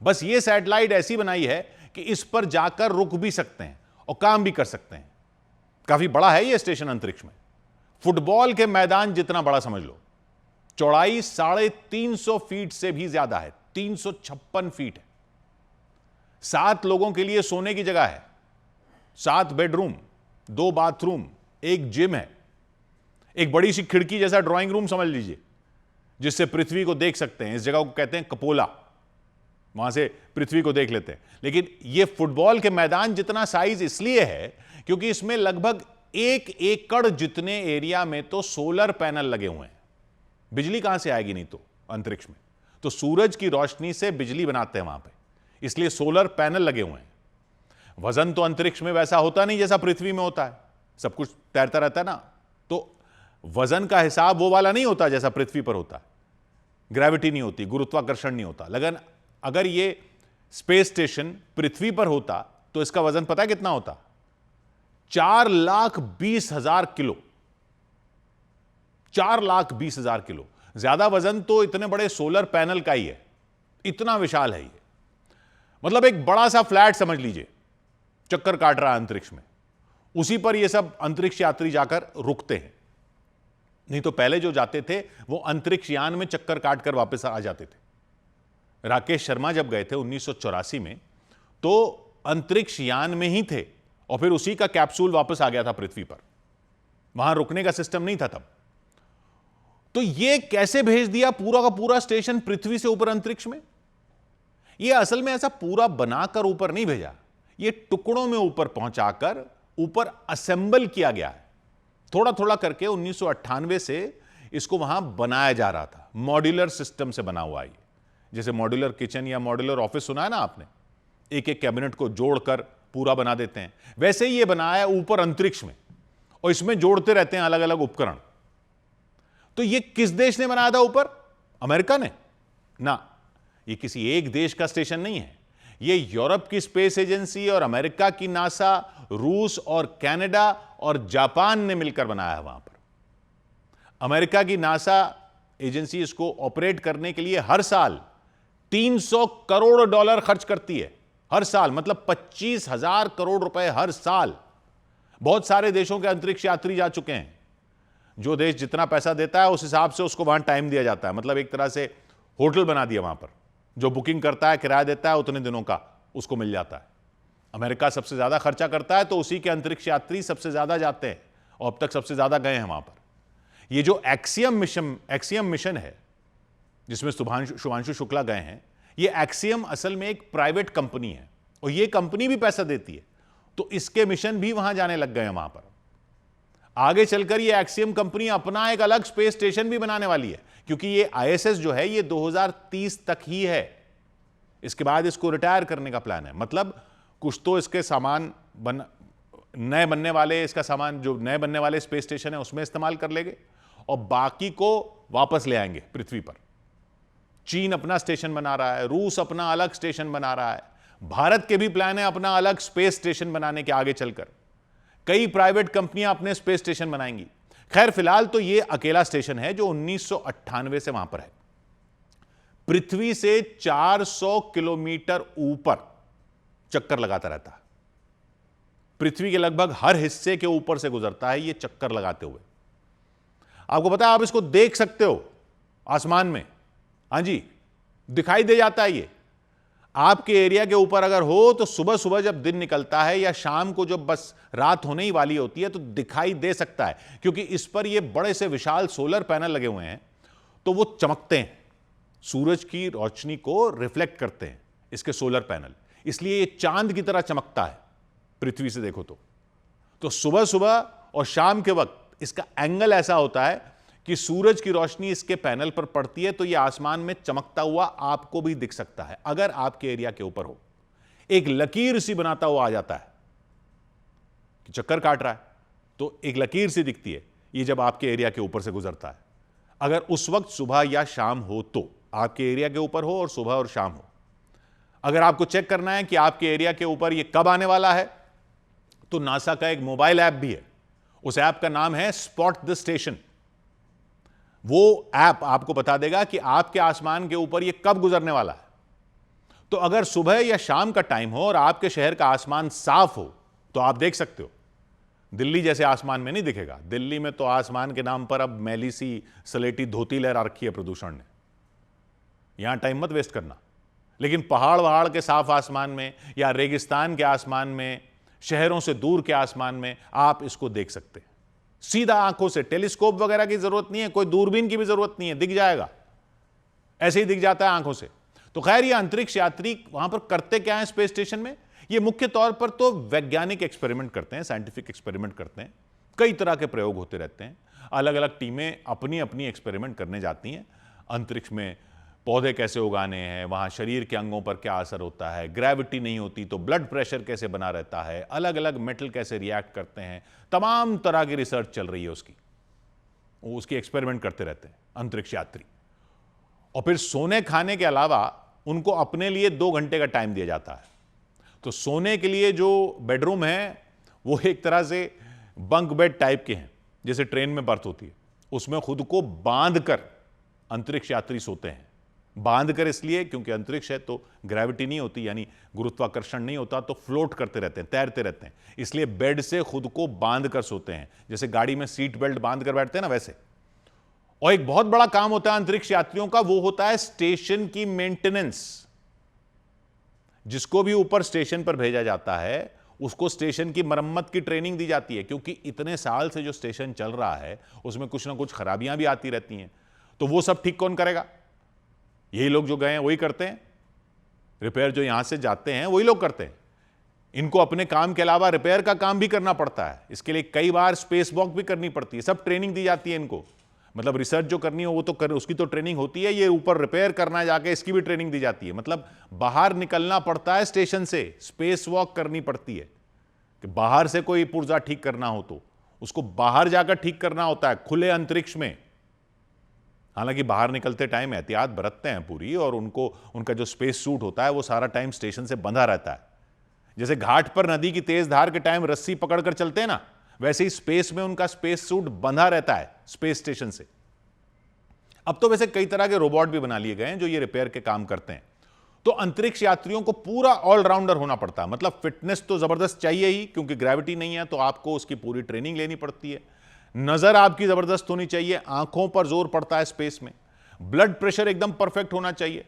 बस ये सैटेलाइट ऐसी बनाई है कि इस पर जाकर रुक भी सकते हैं और काम भी कर सकते हैं। काफी बड़ा है ये स्टेशन अंतरिक्ष में, फुटबॉल के मैदान जितना बड़ा समझ लो। चौड़ाई 350 फीट से भी ज्यादा है, 356 फीट है। 7 लोगों के लिए सोने की जगह है, 7 बेडरूम, 2 बाथरूम, 1 जिम है। एक बड़ी सी खिड़की जैसा ड्राइंग रूम समझ लीजिए, जिससे पृथ्वी को देख सकते हैं। इस जगह को कहते हैं कपोला, वहां से पृथ्वी को देख लेते हैं। लेकिन यह फुटबॉल के मैदान जितना साइज इसलिए है क्योंकि इसमें लगभग 1 एकड़ जितने एरिया में तो सोलर पैनल लगे हुए हैं। बिजली कहां से आएगी नहीं तो अंतरिक्ष में, तो सूरज की रोशनी से बिजली बनाते हैं वहां पे, इसलिए सोलर पैनल लगे हुए हैं। वजन तो अंतरिक्ष में वैसा होता नहीं जैसा पृथ्वी में होता है, सब कुछ तैरता रहता है ना, तो वजन का हिसाब वो वाला नहीं होता जैसा पृथ्वी पर होता है। ग्रेविटी नहीं होती, गुरुत्वाकर्षण नहीं होता। लेकिन अगर ये स्पेस स्टेशन पृथ्वी पर होता तो इसका वजन पता है कितना होता? 4,20,000 किलो। 4,20,000 किलो। ज्यादा वजन तो इतने बड़े सोलर पैनल का ही है, इतना विशाल है ये। मतलब एक बड़ा सा फ्लैट समझ लीजिए, चक्कर काट रहा है अंतरिक्ष में, उसी पर ये सब अंतरिक्ष यात्री जाकर रुकते हैं। नहीं तो पहले जो जाते थे वो अंतरिक्ष यान में चक्कर काट कर वापस आ जाते थे। राकेश शर्मा जब गए थे 1984 में, तो अंतरिक्ष यान में ही थे और फिर उसी का कैप्सूल वापस आ गया था पृथ्वी पर, वहां रुकने का सिस्टम नहीं था तब। तो ये कैसे भेज दिया पूरा का पूरा स्टेशन पृथ्वी से ऊपर अंतरिक्ष में? ये असल में ऐसा पूरा बनाकर ऊपर नहीं भेजा, ये टुकड़ों में ऊपर पहुंचाकर ऊपर असेंबल किया गया है। थोड़ा थोड़ा करके 1998 से इसको वहां बनाया जा रहा था। मॉड्यूलर सिस्टम से बना हुआ है, जैसे मॉड्यूलर किचन या मॉड्यूलर ऑफिस सुना है ना आपने, एक एक कैबिनेट को जोड़कर पूरा बना देते हैं, वैसे ही ये बनाया है ऊपर अंतरिक्ष में, और इसमें जोड़ते रहते हैं अलग अलग उपकरण। तो ये किस देश ने बनाया था ऊपर? अमेरिका ने ना, ये किसी एक देश का स्टेशन नहीं है, ये यूरोप की स्पेस एजेंसी और अमेरिका की नासा, रूस और कनाडा और जापान ने मिलकर बनाया है। वहां पर अमेरिका की नासा एजेंसी इसको ऑपरेट करने के लिए हर साल $300 करोड़ खर्च करती है, हर साल, मतलब 25,000 करोड़ रुपए हर साल। बहुत सारे देशों के अंतरिक्ष यात्री जा चुके हैं। जो देश जितना पैसा देता है उस हिसाब से उसको वहां टाइम दिया जाता है, मतलब एक तरह से होटल बना दिया वहां पर, जो बुकिंग करता है, किराया देता है, उतने दिनों का उसको मिल जाता है। अमेरिका सबसे ज्यादा खर्चा करता है, तो उसी के अंतरिक्ष यात्री सबसे ज्यादा जाते हैं और अब तक सबसे ज्यादा गए हैं वहां पर। ये जो एक्सियम मिशन है जिसमें शुभांशु शुक्ला गए हैं, ये एक्सियम असल में एक प्राइवेट कंपनी है और ये कंपनी भी पैसा देती है, तो इसके मिशन भी वहां जाने लग गए हैं वहां पर। आगे चलकर ये एक्सियम कंपनी अपना एक अलग स्पेस स्टेशन भी बनाने वाली है, क्योंकि ये ISS जो है ये 2030 तक ही है, इसके बाद इसको रिटायर करने का प्लान है। मतलब कुछ तो इसके सामान नए बनने वाले, इसका सामान जो नए बनने वाले स्पेस स्टेशन है उसमें इस्तेमाल कर लेंगे और बाकी को वापस ले आएंगे पृथ्वी पर। चीन अपना स्टेशन बना रहा है, रूस अपना अलग स्टेशन बना रहा है, भारत के भी प्लान है अपना अलग स्पेस स्टेशन बनाने के। आगे चलकर कई प्राइवेट कंपनियां अपने स्पेस स्टेशन बनाएंगी। खैर फिलहाल तो यह अकेला स्टेशन है जो 1998 से वहां पर है। पृथ्वी से 400 किलोमीटर ऊपर चक्कर लगाता रहता है, पृथ्वी के लगभग हर हिस्से के ऊपर से गुजरता है ये चक्कर लगाते हुए। आपको पता है, आप इसको देख सकते हो आसमान में, हां जी, दिखाई दे जाता है। ये आपके एरिया के ऊपर अगर हो तो सुबह सुबह जब दिन निकलता है या शाम को जब बस रात होने ही वाली होती है तो दिखाई दे सकता है, क्योंकि इस पर ये बड़े से विशाल सोलर पैनल लगे हुए हैं, तो वो चमकते हैं, सूरज की रोशनी को रिफ्लेक्ट करते हैं इसके सोलर पैनल, इसलिए ये चांद की तरह चमकता है पृथ्वी से देखो तो सुबह सुबह और शाम के वक्त इसका एंगल ऐसा होता है कि सूरज की रोशनी इसके पैनल पर पड़ती है तो यह आसमान में चमकता हुआ आपको भी दिख सकता है। अगर आपके एरिया के ऊपर हो, एक लकीर सी बनाता हुआ आ जाता है कि चक्कर काट रहा है, तो एक लकीर सी दिखती है ये जब आपके एरिया के ऊपर से गुजरता है। अगर उस वक्त सुबह या शाम हो, तो आपके एरिया के ऊपर हो और सुबह और शाम हो। अगर आपको चेक करना है कि आपके एरिया के ऊपर ये कब आने वाला है, तो नासा का एक मोबाइल ऐप भी है, उस ऐप का नाम है स्पॉट द स्टेशन। वो ऐप आपको बता देगा कि आपके आसमान के ऊपर ये कब गुजरने वाला है। तो अगर सुबह या शाम का टाइम हो और आपके शहर का आसमान साफ हो तो आप देख सकते हो। दिल्ली जैसे आसमान में नहीं दिखेगा, दिल्ली में तो आसमान के नाम पर अब मैली सी सलेटी धोती लहरा रखी है प्रदूषण ने, यहां टाइम मत वेस्ट करना। लेकिन पहाड़ वहाड़ के साफ आसमान में या रेगिस्तान के आसमान में, शहरों से दूर के आसमान में आप इसको देख सकते हैं। सीधा आंखों से, टेलीस्कोप वगैरह की जरूरत नहीं है, कोई दूरबीन की भी जरूरत नहीं है, दिख जाएगा, ऐसे ही दिख जाता है आंखों से। तो खैर ये अंतरिक्ष यात्री वहां पर करते क्या है स्पेस स्टेशन में? ये मुख्य तौर पर तो वैज्ञानिक एक्सपेरिमेंट करते हैं, साइंटिफिक एक्सपेरिमेंट करते हैं, कई तरह के प्रयोग होते रहते हैं। अलग अलग टीमें अपनी अपनी एक्सपेरिमेंट करने जाती हैं। अंतरिक्ष में पौधे कैसे उगाने हैं, वहां शरीर के अंगों पर क्या असर होता है, ग्रेविटी नहीं होती तो ब्लड प्रेशर कैसे बना रहता है, अलग अलग मेटल कैसे रिएक्ट करते हैं, तमाम तरह की रिसर्च चल रही है उसकी एक्सपेरिमेंट करते रहते हैं अंतरिक्ष यात्री। और फिर सोने खाने के अलावा उनको अपने लिए 2 घंटे का टाइम दिया जाता है। तो सोने के लिए जो बेडरूम है वो एक तरह से बंक बेड टाइप के हैं, जैसे ट्रेन में बर्थ होती है, उसमें खुद को बांध कर अंतरिक्ष यात्री सोते हैं। बांध कर इसलिए क्योंकि अंतरिक्ष है तो ग्रेविटी नहीं होती, यानी गुरुत्वाकर्षण नहीं होता, तो फ्लोट करते रहते हैं, तैरते रहते हैं, इसलिए बेड से खुद को बांध कर सोते हैं, जैसे गाड़ी में सीट बेल्ट बांध कर बैठते हैं ना वैसे। और एक बहुत बड़ा काम होता है अंतरिक्ष यात्रियों का, वो होता है स्टेशन की मेंटेनेंस। जिसको भी ऊपर स्टेशन पर भेजा जाता है उसको स्टेशन की मरम्मत की ट्रेनिंग दी जाती है, क्योंकि इतने साल से जो स्टेशन चल रहा है उसमें कुछ ना कुछ खराबियां भी आती रहती हैं। तो वो सब ठीक कौन करेगा? यही लोग जो गए हैं वही करते हैं। रिपेयर जो यहां से जाते हैं वही लोग करते हैं। इनको अपने काम के अलावा रिपेयर का काम भी करना पड़ता है, इसके लिए कई बार स्पेस वॉक भी करनी पड़ती है, सब ट्रेनिंग दी जाती है इनको। मतलब रिसर्च जो करनी हो वो तो उसकी तो ट्रेनिंग होती है, ये ऊपर रिपेयर करना जाके इसकी भी ट्रेनिंग दी जाती है। मतलब बाहर निकलना पड़ता है स्टेशन से, स्पेस वॉक करनी पड़ती है कि बाहर से कोई पुर्जा ठीक करना हो तो उसको बाहर जाकर ठीक करना होता है, खुले अंतरिक्ष में। हालांकि बाहर निकलते टाइम एहतियात बरतते हैं पूरी, और उनका जो स्पेस सूट होता है वो सारा टाइम स्टेशन से बंधा रहता है। जैसे घाट पर नदी की तेज धार के टाइम रस्सी पकड़कर चलते हैं ना, वैसे ही स्पेस में उनका स्पेस सूट बंधा रहता है स्पेस स्टेशन से। अब तो वैसे कई तरह के रोबोट भी बना लिए गए हैं जो ये रिपेयर के काम करते हैं। तो अंतरिक्ष यात्रियों को पूरा ऑलराउंडर होना पड़ता है, मतलब फिटनेस तो जबरदस्त चाहिए ही, क्योंकि ग्रेविटी नहीं है तो आपको उसकी पूरी ट्रेनिंग लेनी पड़ती है। नजर आपकी जबरदस्त होनी चाहिए, आंखों पर जोर पड़ता है स्पेस में। ब्लड प्रेशर एकदम परफेक्ट होना चाहिए,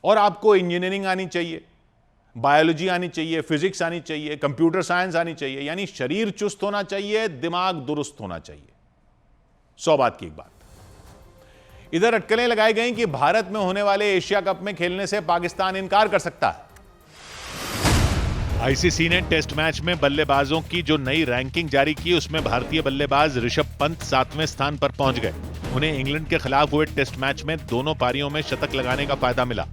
और आपको इंजीनियरिंग आनी चाहिए, बायोलॉजी आनी चाहिए, फिजिक्स आनी चाहिए, कंप्यूटर साइंस आनी चाहिए, यानी शरीर चुस्त होना चाहिए, दिमाग दुरुस्त होना चाहिए। 100 बात की एक बात। इधर अटकलें लगाई गई कि भारत में होने वाले एशिया कप में खेलने से पाकिस्तान इनकार कर सकता है। आईसीसी ने टेस्ट मैच में बल्लेबाजों की जो नई रैंकिंग जारी की, उसमें भारतीय बल्लेबाज ऋषभ पंत 7वें स्थान पर पहुंच गए। उन्हें इंग्लैंड के खिलाफ हुए टेस्ट मैच में दोनों पारियों में शतक लगाने का फायदा मिला।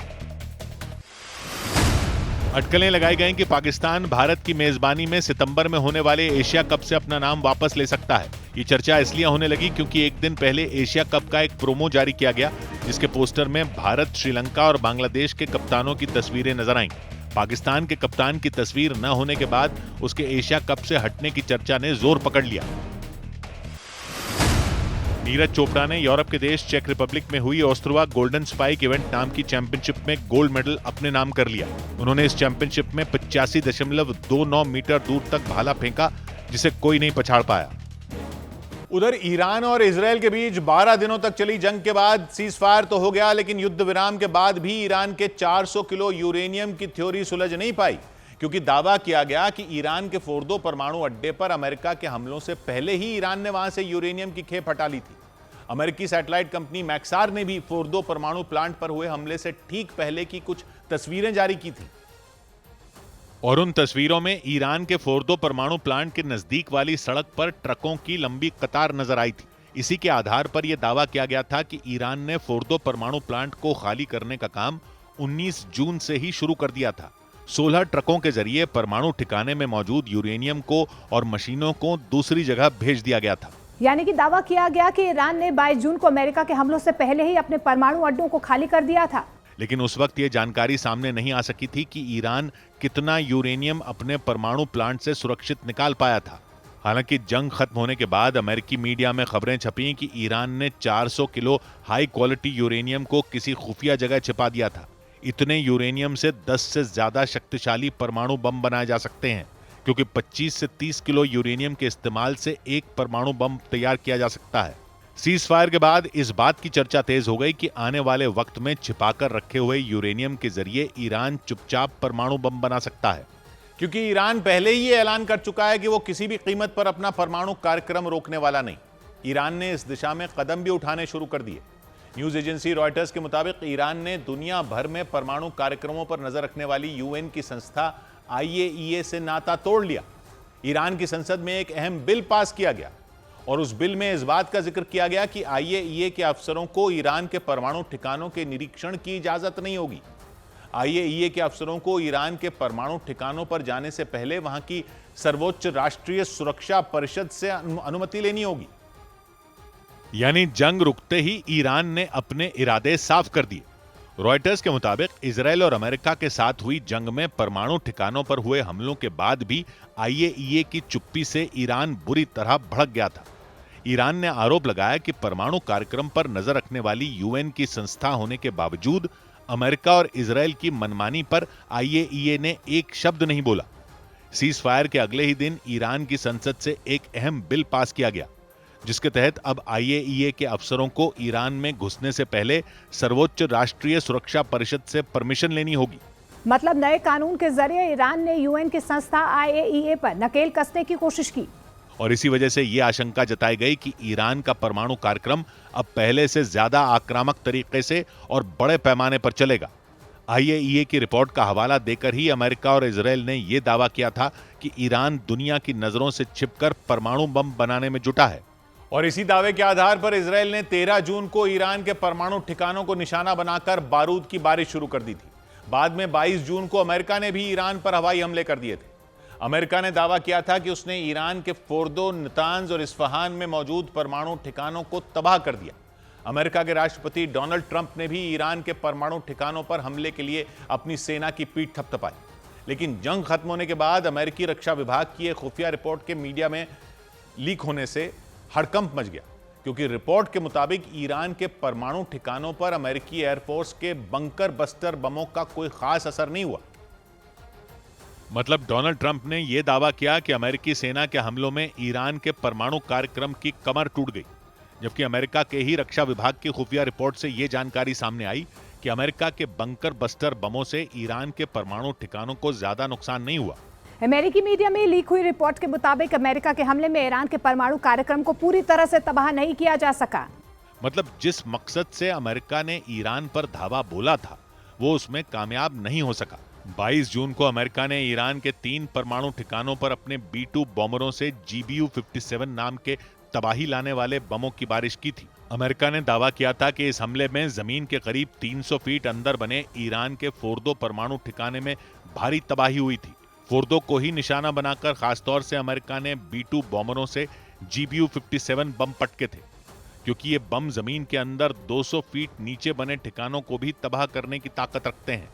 अटकलें लगाई गई कि पाकिस्तान भारत की मेजबानी में सितंबर में होने वाले एशिया कप से अपना नाम वापस ले सकता है। ये चर्चा इसलिए होने लगी क्योंकि एक दिन पहले एशिया कप का एक प्रोमो जारी किया गया, जिसके पोस्टर में भारत, श्रीलंका और बांग्लादेश के कप्तानों की तस्वीरें नजर आईं। पाकिस्तान के कप्तान की तस्वीर न होने के बाद उसके एशिया कप से हटने की चर्चा ने जोर पकड़ लिया। नीरज चोपड़ा ने यूरोप के देश चेक रिपब्लिक में हुई ओस्त्रोवा गोल्डन स्पाइक इवेंट नाम की चैंपियनशिप में गोल्ड मेडल अपने नाम कर लिया। उन्होंने इस चैंपियनशिप में 85.29 मीटर दूर तक भाला फेंका, जिसे कोई नहीं पछाड़ पाया। उधर ईरान और इजरायल के बीच 12 दिनों तक चली जंग के बाद सीज फायर तो हो गया, लेकिन युद्ध विराम के बाद भी ईरान के 400 किलो यूरेनियम की थ्योरी सुलझ नहीं पाई, क्योंकि दावा किया गया कि ईरान के फोर्दो परमाणु अड्डे पर अमेरिका के हमलों से पहले ही ईरान ने वहां से यूरेनियम की खेप हटा ली थी। अमेरिकी सैटेलाइट कंपनी मैक्सार ने भी फोर्दो परमाणु प्लांट पर हुए हमले से ठीक पहले की कुछ तस्वीरें जारी की थी, और उन तस्वीरों में ईरान के फोर्दो परमाणु प्लांट के नजदीक वाली सड़क पर ट्रकों की लंबी कतार नजर आई थी। इसी के आधार पर यह दावा किया गया था कि ईरान ने फोर्दो परमाणु प्लांट को खाली करने का काम 19 जून से ही शुरू कर दिया था। 16 ट्रकों के जरिए परमाणु ठिकाने में मौजूद यूरेनियम को और मशीनों को दूसरी जगह भेज दिया गया था। यानी कि दावा किया गया कि ईरान ने 22 जून को अमेरिका के हमलों से पहले ही अपने परमाणु अड्डों को खाली कर दिया था। लेकिन उस वक्त यह जानकारी सामने नहीं आ सकी थी कि ईरान कितना यूरेनियम अपने परमाणु प्लांट से सुरक्षित निकाल पाया था। हालांकि जंग खत्म होने के बाद अमेरिकी मीडिया में खबरें छपी कि ईरान ने 400 किलो हाई क्वालिटी यूरेनियम को किसी खुफिया जगह छिपा दिया था। इतने यूरेनियम से 10 से ज्यादा शक्तिशाली परमाणु बम बनाए जा सकते हैं, क्योंकि 25 से 30 किलो यूरेनियम के इस्तेमाल से एक परमाणु बम तैयार किया जा सकता है। सीज फायर के बाद इस बात की चर्चा तेज हो गई कि आने वाले वक्त में छिपाकर रखे हुए यूरेनियम के जरिए ईरान चुपचाप परमाणु बम बना सकता है। क्योंकि ईरान पहले ही ये ऐलान कर चुका है कि वो किसी भी कीमत पर अपना परमाणु कार्यक्रम रोकने वाला नहीं। ईरान ने इस दिशा में कदम भी उठाने शुरू कर दिए। न्यूज एजेंसी रॉयटर्स के मुताबिक ईरान ने दुनिया भर में परमाणु कार्यक्रमों पर नजर रखने वाली यूएन की संस्था IAEA से नाता तोड़ लिया। ईरान की संसद में एक अहम बिल पास किया गया और उस बिल में इस बात का जिक्र किया गया कि IAEA के अफसरों को ईरान के परमाणु ठिकानों के निरीक्षण की इजाजत नहीं होगी। IAEA के अफसरों को ईरान के परमाणु ठिकानों पर जाने से पहले वहां की सर्वोच्च राष्ट्रीय सुरक्षा परिषद से अनुमति लेनी होगी। यानी जंग रुकते ही ईरान ने अपने इरादे साफ कर दिए। रॉयटर्स के मुताबिक इजराइल और अमेरिका के साथ हुई जंग में परमाणु ठिकानों पर हुए हमलों के बाद भी IAEA की चुप्पी से ईरान बुरी तरह भड़क गया था। ईरान ने आरोप लगाया कि परमाणु कार्यक्रम पर नजर रखने वाली यूएन की संस्था होने के बावजूद अमेरिका और इजराइल की मनमानी पर IAEA ने एक शब्द नहीं बोला। सीज फायर के अगले ही दिन ईरान की संसद से एक अहम बिल पास किया गया, जिसके तहत अब IAEA के अफसरों को ईरान में घुसने से पहले सर्वोच्च राष्ट्रीय सुरक्षा परिषद से परमिशन लेनी होगी। मतलब नए कानून के जरिए ईरान ने यूएन की संस्था IAEA पर नकेल कसने की कोशिश की और इसी वजह से यह आशंका जताई गई कि ईरान का परमाणु कार्यक्रम अब पहले से ज्यादा आक्रामक तरीके से और बड़े पैमाने पर चलेगा। IAEA की रिपोर्ट का हवाला देकर ही अमेरिका और इजराइल ने यह दावा किया था कि ईरान दुनिया की नजरों से छिपकर परमाणु बम बनाने में जुटा है। और इसी दावे के आधार पर इजराइल ने 13 जून को ईरान के परमाणु ठिकानों को निशाना बनाकर बारूद की बारिश शुरू कर दी थी। बाद में 22 जून को अमेरिका ने भी ईरान पर हवाई हमले कर दिए थे। अमेरिका ने दावा किया था कि उसने ईरान के फोर्दो, नतांज और इस्फहान में मौजूद परमाणु ठिकानों को तबाह कर दिया। अमेरिका के राष्ट्रपति डोनाल्ड ट्रंप ने भी ईरान के परमाणु ठिकानों पर हमले के लिए अपनी सेना की पीठ थपथपाई। लेकिन जंग खत्म होने के बाद अमेरिकी रक्षा विभाग की एक खुफिया रिपोर्ट के मीडिया में लीक होने से हड़कंप मच गया, क्योंकि रिपोर्ट के मुताबिक ईरान के परमाणु ठिकानों पर अमेरिकी एयरफोर्स के बंकर बस्टर बमों का कोई खास असर नहीं हुआ। मतलब डोनाल्ड ट्रंप ने यह दावा किया कि अमेरिकी सेना के हमलों में ईरान के परमाणु कार्यक्रम की कमर टूट गई, जबकि अमेरिका के ही रक्षा विभाग की खुफिया रिपोर्ट से यह जानकारी सामने आई कि अमेरिका के बंकर बस्टर बमों से ईरान के परमाणु ठिकानों को ज्यादा नुकसान नहीं हुआ। अमेरिकी मीडिया में लीक हुई रिपोर्ट के मुताबिक अमेरिका के हमले में ईरान के परमाणु कार्यक्रम को पूरी तरह से तबाह नहीं किया जा सका। मतलब जिस मकसद से अमेरिका ने ईरान पर धावा बोला था वो उसमें कामयाब नहीं हो सका। 22 जून को अमेरिका ने ईरान के 3 परमाणु ठिकानों पर अपने B-2 बॉम्बरों से GBU-57 नाम के तबाही लाने वाले बमों की बारिश की थी। अमेरिका ने दावा किया था कि इस हमले में जमीन के करीब 300 फीट अंदर बने ईरान के फोर्दो परमाणु ठिकाने में भारी तबाही हुई थी। फोर्दो को ही निशाना बनाकर खासतौर से अमेरिका ने B-2 बॉम्बरों से GBU-57 बम पटके थे, क्योंकि ये बम जमीन के अंदर 200 फीट नीचे बने ठिकानों को भी तबाह करने की ताकत रखते हैं।